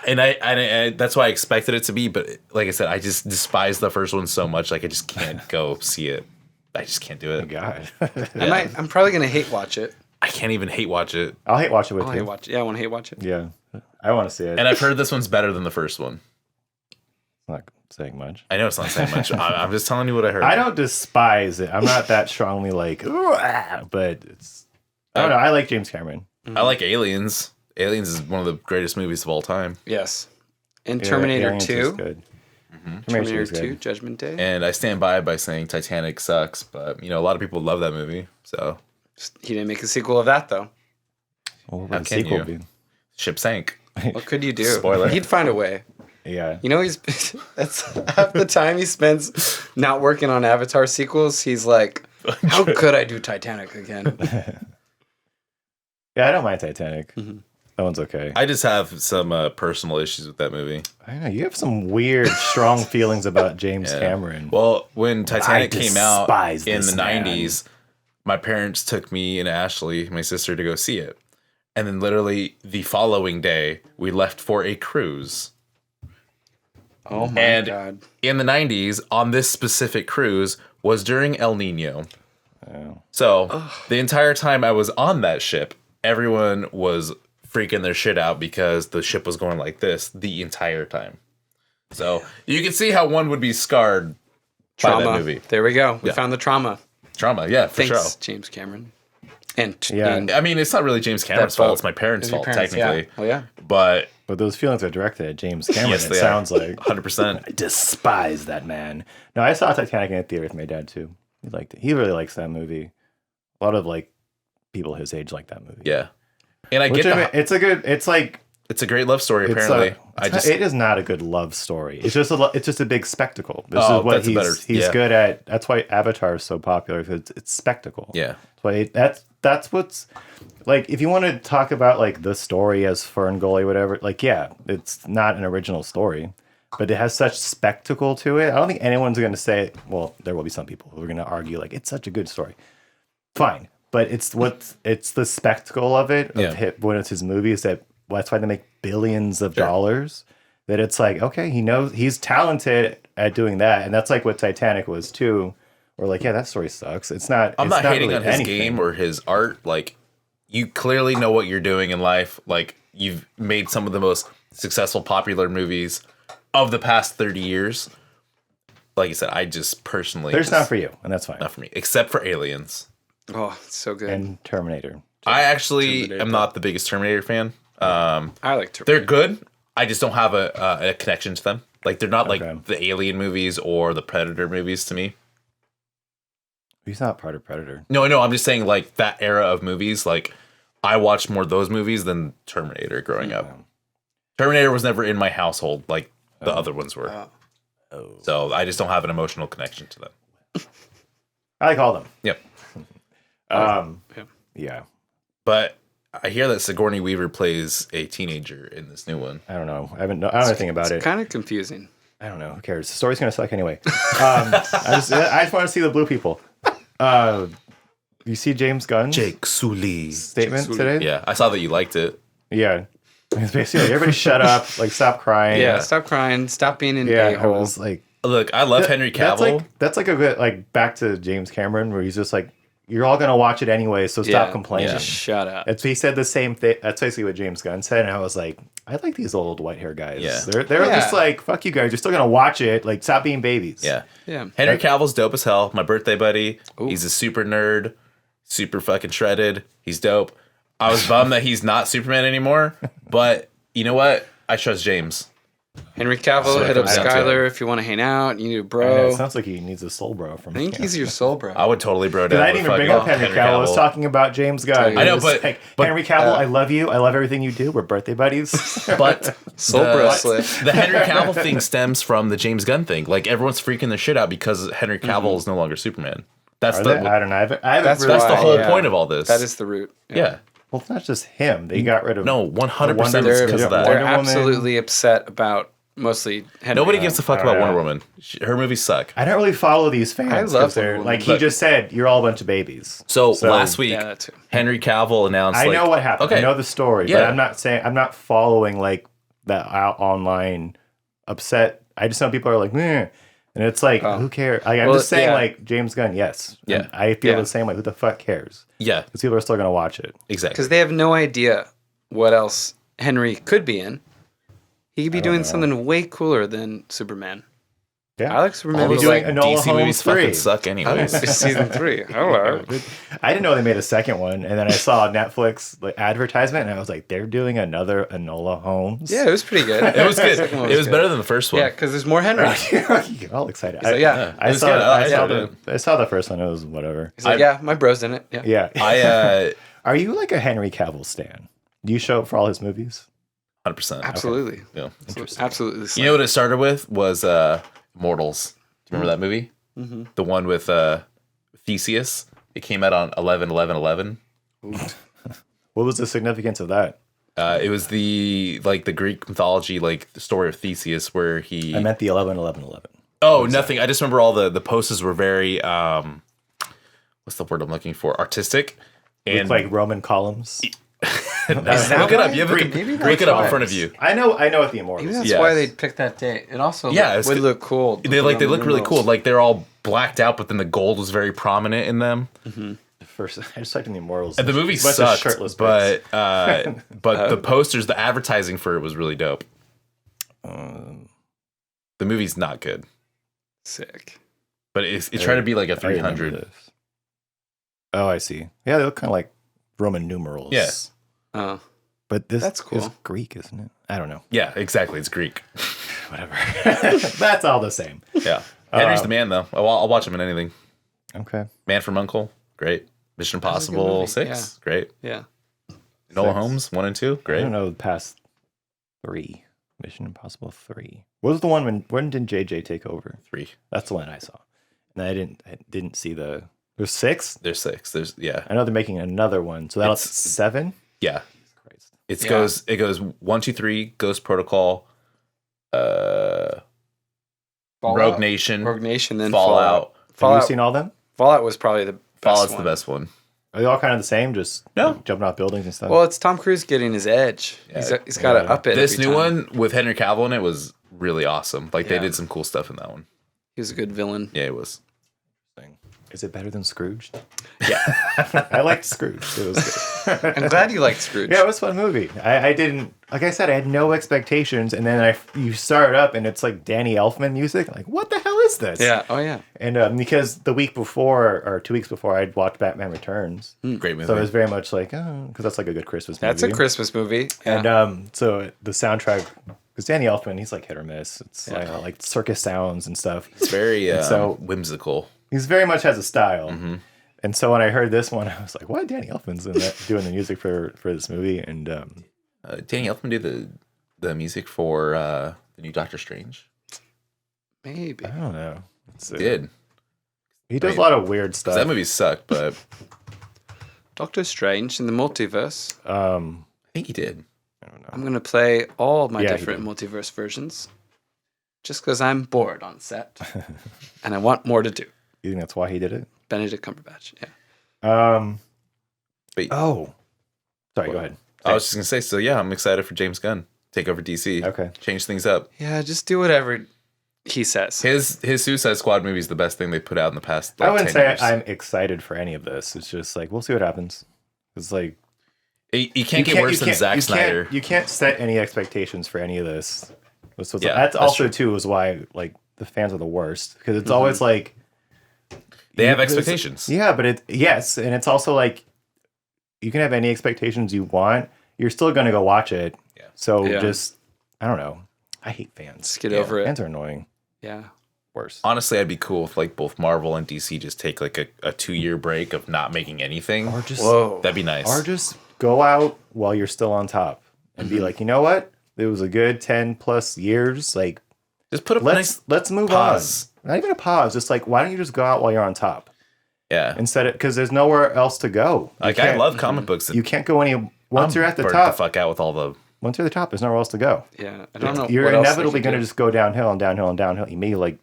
S3: and I that's why I expected it to be. But like I said, I just despise the first one so much. Like I just can't go see it. I just can't do it.
S2: God.
S1: I'm probably gonna hate watch it.
S3: I can't even hate watch it.
S2: I'll hate watch it with
S1: I'll
S2: you.
S1: hate watch it. Yeah, I want to hate watch it.
S2: Yeah. I want to see it.
S3: And I've heard this one's better than the first one.
S2: It's not saying much.
S3: I know it's not saying much. I'm just telling you what I heard.
S2: I don't despise it. I'm not that strongly like, "Ooh, ah," but it's. I don't know. I like James Cameron.
S3: I like Aliens. Aliens is one of the greatest movies of all time.
S1: Yes. And
S2: Yeah,
S1: Terminator
S2: Aliens is
S1: 2.
S2: good.
S1: Terminator
S2: is good.
S1: 2, Judgment Day.
S3: And I stand by saying Titanic sucks, but you know a lot of people love that movie. So
S1: He didn't make a sequel of that though.
S2: Well, what
S3: How
S2: would the
S3: can
S2: sequel
S3: you?
S2: be?
S3: ship sank.
S1: What could you do?
S3: Spoiler.
S1: He'd find a way.
S2: Yeah.
S1: You know, that's half the time he spends not working on Avatar sequels. He's like, how could I do Titanic again?
S2: Yeah, I don't mind Titanic.
S1: Mm-hmm.
S2: That one's okay.
S3: I just have some personal issues with that movie.
S2: I know you have some weird, strong feelings about James
S3: Yeah.
S2: Cameron.
S3: Well, when Titanic
S2: I
S3: came out
S2: despise
S3: in
S2: this
S3: the
S2: man.
S3: 90s, my parents took me and Ashley, my sister, to go see it. And then literally the following day, we left for a cruise.
S1: Oh my
S3: And
S1: God.
S3: in the 90s, on this specific cruise, was during El Nino.
S2: Oh.
S3: So the entire time I was on that ship, everyone was freaking their shit out because the ship was going like this the entire time. So you can see how one would be scarred by that
S1: Trauma.
S3: movie.
S1: There we go. We
S3: Yeah.
S1: found the trauma.
S3: Trauma, yeah, for
S1: Thanks,
S3: sure.
S1: James Cameron. And
S3: I mean, it's not really James Cameron's
S1: That boat.
S3: fault. It's my parents'
S1: It's your
S3: fault,
S1: parents,
S3: technically.
S1: Yeah. Oh yeah.
S3: But
S2: those feelings are directed at James Cameron.
S3: Yes,
S2: It
S3: they
S2: sounds like
S3: 100%.
S2: I despise that man. No, I saw Titanic in the theater with my dad too. He liked it. He really likes that movie. A lot of like people his age like that movie.
S3: Yeah. And I
S2: Which,
S3: get
S2: I mean, it's a good. It's like
S3: it's a great love story. Apparently,
S2: it is not a good love story. It's just a big spectacle. This
S3: Oh,
S2: is what
S3: that's
S2: he's good at. That's why Avatar is so popular. Because it's spectacle.
S3: Yeah.
S2: That's what's like. If you want to talk about like the story as Ferngully, whatever. Like, yeah, it's not an original story, but it has such spectacle to it. I don't think anyone's going to say. Well, there will be some people who are going to argue like it's such a good story. Fine, but it's the spectacle of it. When it's his movies that's why they make billions of dollars. That it's like, okay, he's talented at doing that, and that's like what Titanic was too. Or like, yeah, that story sucks. I'm
S3: not hating
S2: really
S3: on his
S2: anything.
S3: game or his art. Like, you clearly know what you're doing in life. Like, you've made some of the most successful, popular movies of the past 30 years. Like I said, I just personally...
S2: There's not for you, and that's fine.
S3: Not for me, except for Aliens.
S1: Oh, it's so good.
S2: And Terminator.
S3: I actually am not the biggest Terminator fan.
S1: I like Terminator.
S3: They're good. I just don't have a connection to them. Like, they're not like the Alien movies or the Predator movies to me.
S2: He's not part of Predator.
S3: No, I know. I'm just saying, like, that era of movies, like, I watched more of those movies than Terminator growing up. Terminator was never in my household like the other ones were. So I just don't have an emotional connection to them.
S2: I like all of them.
S3: Yep.
S2: Yeah.
S3: But I hear that Sigourney Weaver plays a teenager in this new one.
S2: I don't know. I don't know anything about it.
S1: It's kind of confusing.
S2: I don't know. Who cares? The story's going to suck anyway. I just want to see the blue people. You see James Gunn's
S3: Jake Sully
S2: statement today?
S3: Yeah, I saw that you liked it.
S2: Yeah. It's basically like, everybody shut up, like stop crying.
S1: Yeah, stop crying, stop being an a-hole.
S2: I was like,
S3: look, I love Henry Cavill.
S2: That's like a bit like back to James Cameron where he's just like, you're all gonna watch it anyway, so stop complaining.
S1: Just shut up.
S2: He said the same thing. That's basically what James Gunn said, and I was like, I like these old white hair guys.
S3: Yeah.
S2: They're just like, fuck you guys. You're still gonna watch it. Like, stop being babies.
S3: Yeah.
S1: Yeah.
S3: Henry Cavill's dope as hell. My birthday buddy. Ooh. He's a super nerd, super fucking shredded. He's dope. I was bummed that he's not Superman anymore, but you know what? I trust James.
S1: Henry Cavill, hit up Skylar if you want to hang out. You need a bro.
S2: It sounds like he needs a soul bro from
S1: I think he's your soul bro.
S3: I would totally bro down.
S2: I didn't even bring up Henry Cavill. I was talking about James Gunn.
S3: I know, but
S2: Henry Cavill, I love you. I love everything you do. We're birthday buddies.
S3: But
S1: soul bro slip.
S3: The Henry Cavill thing stems from the James Gunn thing. Like, everyone's freaking their shit out because Henry Cavill is no longer Superman. That's
S2: I don't know.
S3: That's the whole point of all this.
S1: That is the root.
S3: Yeah.
S2: Well, it's not just him. They got rid of
S3: 100% because of that.
S1: They're absolutely upset about mostly Henry.
S3: Nobody gives a fuck about Wonder Woman. Her movies suck.
S2: I don't really follow these fans.
S1: I love Wonder Woman.
S2: Like he just said, you're all a bunch of babies.
S3: So last week, Henry Cavill announced.
S2: I know what happened.
S3: Okay.
S2: I know the story, but I'm not following like that out online upset. I just know people are like, meh. And it's like, who cares? I'm just saying, like, James Gunn, yes.
S3: Yeah.
S2: And I feel the same way. Who the fuck cares?
S3: Yeah.
S2: Because people are still going to watch it.
S3: Exactly.
S1: Because they have no idea what else Henry could be in. He could be doing something way cooler than Superman.
S2: Yeah.
S1: I like Superman.
S2: He's doing Enola
S3: DC
S2: Holmes
S3: movies
S2: 3.
S3: fucking suck anyways.
S1: Season 3. Hello.
S2: I didn't know they made a second one. And then I saw a Netflix advertisement, and I was like, they're doing another Enola Holmes?
S1: Yeah, it was pretty good.
S3: It was good. It was better than the first one.
S1: Yeah, because there's more Henry.
S2: You're all excited.
S1: I
S2: saw the first one. It was whatever.
S1: He's like, yeah, my bro's in it.
S2: Yeah. Are you like a Henry Cavill stan? Do you show up for all his movies?
S3: 100%.
S1: Absolutely.
S3: Okay. Yeah.
S1: Absolutely.
S3: You know what it started with was Immortals. Do you remember that movie? Mm-hmm. The one with Theseus. It came out on 11/11/11.
S2: What was the significance of that?
S3: It was the Greek mythology, like the story of Theseus, where he.
S2: I meant the 11/11/11.
S3: Oh, nothing. I just remember all the posters were very what's the word I'm looking for? Artistic.
S2: And like Roman columns.
S3: Look it up. You have look it up in front of you.
S2: I know what the Immortals.
S1: Maybe that's why they picked that date. It also would look cool.
S3: They look really cool. Like they're all blacked out, but then the gold was very prominent in them.
S2: Mm-hmm. First, I just liked in the Immortals.
S3: And the movie sucked, but the posters, the advertising for it was really dope. The movie's not good.
S1: Sick.
S3: But it tried to be like a 300.
S2: Oh, I see. Yeah, they look kind of like Roman numerals.
S3: Yeah.
S1: Oh,
S2: But this
S1: That's cool.
S2: is Greek, isn't it? I don't know.
S3: Yeah, exactly. It's Greek.
S2: Whatever. That's all the same.
S3: Yeah. Henry's the man, though. I'll watch him in anything.
S2: Okay.
S3: Man from U.N.C.L.E. Great. Mission
S1: That's a good
S3: Impossible
S1: movie,
S3: 6. Great.
S1: yeah.
S3: Noah
S2: 6.
S3: Holmes 1 and 2.
S2: I
S3: Great.
S2: don't know the past 3. Mission Impossible 3. What was the one when did JJ take over?
S3: 3.
S2: That's the one I saw. And I didn't see there's 6?
S3: There's 6.
S2: I know they're making another one. So that's 7?
S3: Yeah.
S2: Christ.
S3: It goes 1, 2, 3, Ghost Protocol,
S1: Fallout?
S3: Rogue Nation,
S1: then
S3: Fallout.
S2: Have you seen all them?
S1: Fallout was probably the best
S3: Fallout's
S1: one.
S3: the best one.
S2: Are they all kind of the same? Just
S3: No.
S2: jumping off buildings and stuff?
S1: Well, it's Tom Cruise getting his edge.
S3: Yeah.
S1: He's got to up it.
S3: This
S1: every
S3: new
S1: time.
S3: one with Henry Cavill in it was really awesome. Like they
S1: Yeah.
S3: did some cool stuff in that one.
S1: He was a good villain.
S3: Yeah, it was.
S2: Is it better than Scrooge?
S3: Yeah.
S2: I liked Scrooge. It was good.
S1: I'm glad you liked Scrooge.
S2: Yeah, it was a fun movie. I didn't, like I said, I had no expectations, and then you start up and it's like Danny Elfman music. Like, what the hell is this?
S1: Yeah. Oh yeah.
S2: And because the week before or 2 weeks before, I'd watched Batman Returns,
S3: Great movie.
S2: so it was very much like, because that's like a good Christmas movie.
S1: That's a Christmas movie. Yeah.
S2: And so the soundtrack, because Danny Elfman, he's like hit or miss. It's like circus sounds and stuff.
S3: It's very
S2: so-
S3: whimsical.
S2: He's very much has a style.
S3: Mm-hmm.
S2: And so when I heard this one, I was like, why Danny Elfman's doing the music for this movie? And
S3: Danny Elfman did the music for the new Doctor Strange.
S1: Maybe.
S2: I don't know.
S3: He did.
S2: He does a lot of weird stuff.
S3: That movie sucked, but
S1: Doctor Strange in the multiverse.
S3: I think he did.
S2: I don't know.
S1: I'm gonna play all my
S2: Yeah, he
S1: different multiverse versions, just because I'm bored on set, and I want more to do.
S2: You think that's why he did it?
S1: Benedict Cumberbatch. Yeah.
S3: Wait.
S2: Oh. Sorry, go ahead.
S3: I was just gonna say. So yeah, I'm excited for James Gunn take over DC.
S2: Okay.
S3: Change things up.
S1: Yeah. Just do whatever he says.
S3: His Suicide Squad movie is the best thing they put out in the past.
S2: I wouldn't
S3: 10
S2: say
S3: years.
S2: I'm excited for any of this. It's just like, we'll see what happens. It's like,
S3: You can't get worse than Zack Snyder.
S2: You can't set any expectations for any of this. So
S3: Yeah,
S2: that's
S3: that's
S2: also
S3: true.
S2: too is why like the fans are the worst, because it's always like
S3: They have expectations.
S2: Yeah, but and it's also like you can have any expectations you want. You're still gonna go watch it.
S3: Yeah.
S2: So
S1: Yeah.
S2: just I don't know. I hate fans.
S1: Just get over it.
S2: Fans are annoying.
S1: Yeah.
S2: Worse.
S3: Honestly, I'd be cool if like both Marvel and DC just take like a 2-year break of not making anything.
S2: Or just
S1: Whoa.
S3: That'd be nice.
S2: or just go out while you're still on top and be like, you know what? It was a good 10 plus years. Like
S3: Just put up a nice.
S2: let's move
S3: pause.
S2: on. Not even a pause. Just like, why don't you just go out while you're on top
S3: Yeah.
S2: instead of, because there's nowhere else to go.
S3: Like I love comic books.
S2: You can't go any once you're at the
S3: burnt
S2: top.
S3: the fuck out with all the.
S2: Once you're at the top, there's nowhere else to go.
S1: Yeah. I don't know.
S2: You're
S1: what else they
S2: inevitably
S1: can
S2: going to
S1: do.
S2: just go downhill and downhill and downhill. You may like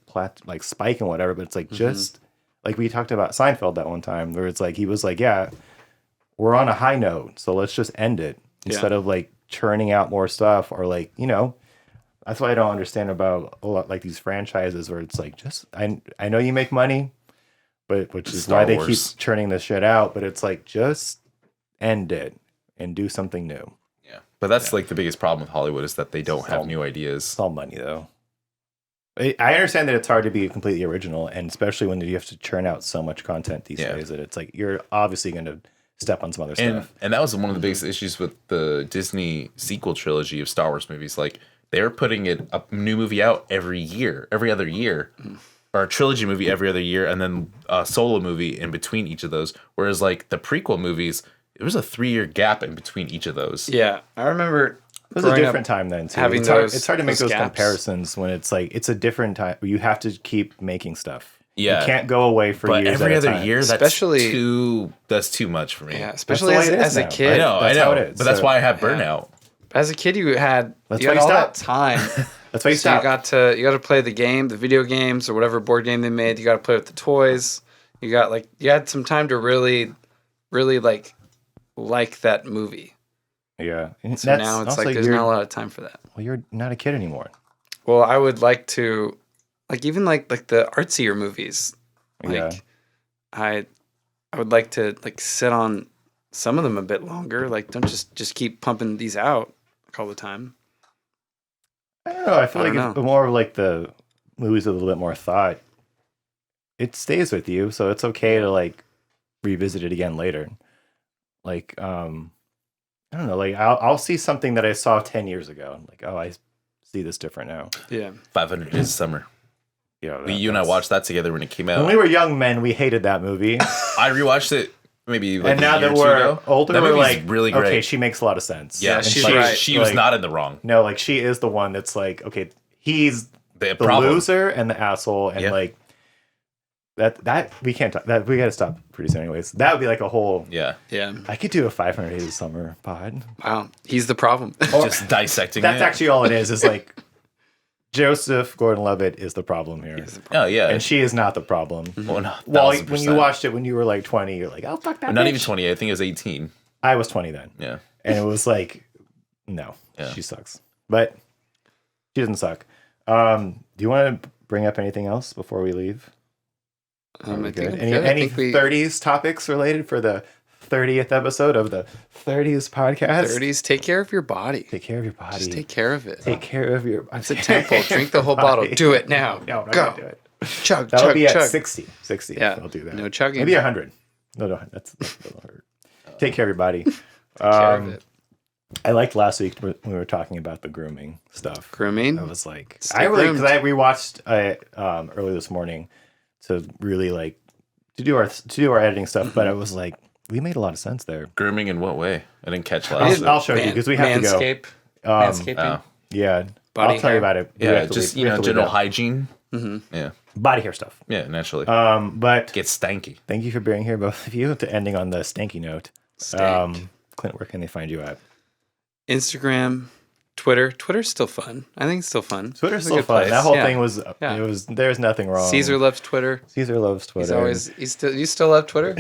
S2: spike and whatever, but it's like just like we talked about Seinfeld that one time, where it's like he was like, yeah, we're on a high note, so let's just end it instead of like churning out more stuff or like, you know. That's what I don't understand about a lot like these franchises where it's like, just I know you make money, but which is
S3: Star
S2: why they
S3: Wars.
S2: keep churning this shit out, but it's like, just end it and do something new.
S3: Yeah. But that's like the biggest problem with Hollywood is that they don't have
S2: all-
S3: new ideas.
S2: It's all money though. I understand that it's hard to be completely original, and especially when you have to churn out so much content these days that it's like you're obviously going to step on some other
S3: And
S2: stuff.
S3: and that was one of the biggest issues with the Disney sequel trilogy of Star Wars movies. Like they were putting a new movie out every other year, or a trilogy movie every other year, and then a solo movie in between each of those. Whereas like the prequel movies, it was a 3-year gap in between each of those.
S1: Yeah. I remember.
S2: It was a
S1: growing up
S2: different time then too.
S1: having
S2: It's hard to make
S1: those
S2: those
S1: gaps.
S2: comparisons when it's like it's a different time. You have to keep making stuff.
S3: Yeah.
S2: You can't go away for
S3: But
S2: years
S3: every
S2: at a
S3: other
S2: time.
S3: year,
S1: Especially-
S3: that's too much for me.
S1: Yeah.
S2: That's
S1: Especially
S2: the way
S1: as,
S2: it is
S1: as a
S2: now.
S1: kid.
S3: I know,
S2: That's
S3: I know.
S2: how it is.
S3: But that's
S2: So-
S3: why I have burnout.
S1: As a kid, you had
S2: That's
S1: you
S2: why
S1: had
S2: you
S1: all that
S2: stopped.
S1: time.
S2: That's why you
S1: So you
S2: stop.
S1: got to play the game, the video games, or whatever board game they made. You got to play with the toys. You had some time to really like that movie.
S2: Yeah. And
S1: So now it's
S2: also
S1: like there's
S2: you're-
S1: not a lot of time for that.
S2: Well, you're not a kid anymore.
S1: Well, I would like to, like even like the artsier movies. Like
S2: Yeah.
S1: I would like to like sit on some of them a bit longer. Like don't just keep pumping these out like all the time.
S2: I don't know. I feel
S1: I
S2: like
S1: don't
S2: it's more of like the movies with a little bit more thought. It stays with you, so it's okay to like revisit it again later. like I don't know, like I'll see something that I saw 10 years ago. I'm like, oh, I see this different now.
S1: Yeah.
S3: 500 Days of Summer.
S2: Yeah,
S3: You and I watched that together when it came out.
S2: when we were young men, we hated that movie.
S3: I rewatched it maybe like
S2: And now
S3: a year
S2: that
S3: or two
S2: we're
S3: ago.
S2: older,
S3: That
S2: we're
S3: movie's
S2: like,
S3: really great.
S2: okay, she makes a lot of sense.
S3: Yeah,
S2: And
S3: she's
S1: she's
S3: right.
S1: right.
S3: She was
S2: like,
S3: not in the wrong.
S2: No, like she is the one that's like, okay, he's
S3: The
S2: the
S3: problem.
S2: loser and the asshole, and
S3: Yeah.
S2: like that we can't talk, that we got to stop pretty soon. Anyways, that would be like a whole.
S3: Yeah.
S1: Yeah.
S2: I could do a 500 Days of Summer pod.
S1: Wow. He's the problem.
S3: Just dissecting
S2: That's
S3: it.
S2: actually all it is. Is like Joseph Gordon-Levitt is the problem here,
S3: Oh, yeah.
S2: and she is not the problem.
S3: Well, no,
S2: Well,
S3: 1000%.
S2: when you watched it when you were like 20, you're like, oh fuck that.
S3: Not
S2: bitch.
S3: even 20. I think it was 18.
S2: I was 20 then,
S3: Yeah.
S2: and it was like, no,
S3: Yeah.
S2: she sucks, but she doesn't suck. Do you want to bring up anything else before we leave?
S1: I think
S2: Good.
S1: I'm
S2: Any
S1: good. I think
S2: 30s topics related for the 30th episode of the 30s podcast?
S1: 30s, take care of your body.
S2: Take care of your body.
S1: Just take care of it.
S2: Take care of your.
S1: It's a temple. Drink the whole bottle. Do it now.
S2: No, I'm not
S1: Go.
S2: gonna do it.
S1: Chug,
S2: That'll
S1: chug,
S2: be at
S1: chug.
S2: 60. 60.
S1: Yeah.
S2: I'll do that.
S1: No chugging.
S2: Maybe 100. No, that's that'll hurt. Take care of your body.
S1: Take care of it.
S2: I liked last week when we were talking about the grooming stuff.
S1: Grooming.
S2: I was like,
S1: Stay
S2: because
S1: groomed.
S2: I rewatched early this morning to really like to do our editing stuff, but I was like, we made a lot of sense there.
S3: Grooming in what way? I didn't catch last.
S2: I'll show you because we have to go.
S1: Manscape. Manscaping.
S3: Oh.
S2: Yeah,
S1: Body
S2: I'll tell you
S1: hair.
S2: about it. We
S3: Yeah,
S2: have to
S3: just,
S2: leave- we have to leave
S3: general
S2: it out.
S3: hygiene.
S1: Mm-hmm.
S3: Yeah.
S2: Body hair stuff.
S3: Yeah, naturally.
S2: But
S3: Get stanky.
S2: thank you for being here, both of you. To ending on the stanky note.
S1: Stank.
S2: Clint, where can they find you at?
S1: Instagram, Twitter. Twitter's still fun. I think it's still fun.
S2: Twitter's
S1: It's a
S2: still
S1: good
S2: fun.
S1: place.
S2: That whole
S1: Yeah.
S2: thing was.
S1: Yeah.
S2: It was. There's nothing wrong.
S1: Caesar loves Twitter.
S2: Caesar loves Twitter.
S1: He's always. You still love Twitter?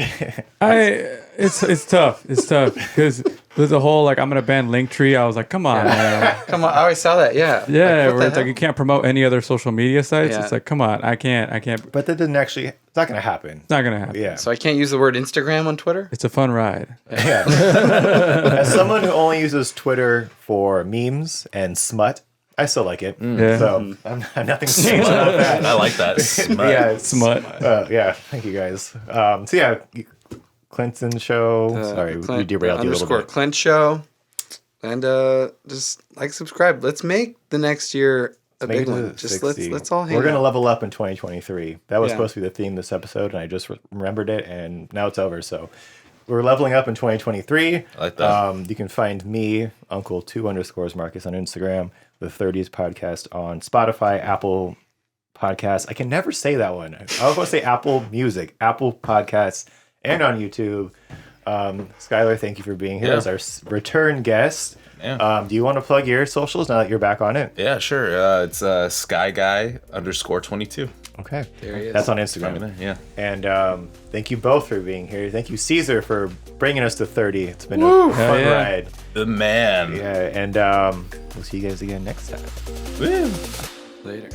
S4: It's tough. It's tough because there's a whole like I'm gonna ban Linktree. I was like, come on, man.
S1: Come on, I always saw that. Yeah.
S4: Yeah,
S1: Like, what
S4: where
S1: the
S4: it's like
S1: hell?
S4: you can't promote any other social media sites.
S1: Yeah.
S4: It's like, come on, I can't.
S2: But that didn't actually. It's not going to happen.
S4: It's not gonna happen.
S2: Yeah.
S1: So I can't use the word Instagram on Twitter.
S4: It's a fun ride.
S2: Yeah. As someone who only uses Twitter for memes and smut, I still like it.
S4: Yeah.
S2: So nothing's changed about that.
S3: I like that. Smut.
S2: Yeah, it's
S4: Smut.
S2: yeah, thank you guys. So yeah, Clinton show. Sorry, we derailed you a little
S1: _
S2: bit.
S1: Clint show, and just like subscribe. Let's make the next year a
S2: Make
S1: big
S2: it
S1: one.
S2: to
S1: Just
S2: 60.
S1: let's all hang
S2: We're gonna
S1: out.
S2: level up in 2023. That was
S1: Yeah.
S2: supposed to be the theme this episode, and I just remembered it, and now it's over. So we're leveling up in 2023.
S3: I like that.
S2: You can find me, Uncle2_Marcus on Instagram, the 30s podcast on Spotify, Apple Podcasts. I can never say that one. I was going to say Apple Music, Apple Podcasts, and on YouTube. Skylar, thank you for being here
S3: Yeah.
S2: as our return guest.
S3: Yeah.
S2: Do you want to plug your socials now that you're back on it?
S3: Yeah, sure. It's SkyGuy_22.
S2: Okay.
S1: There he is.
S2: That's on
S3: Find
S2: Instagram.
S3: me there, Yeah.
S2: And thank you both for being here. Thank you, Caesar, for bringing us to 30. It's been a fun
S4: yeah.
S2: ride.
S3: The man.
S2: Yeah, and we'll see you guys again next time.
S3: Woo.
S1: Later.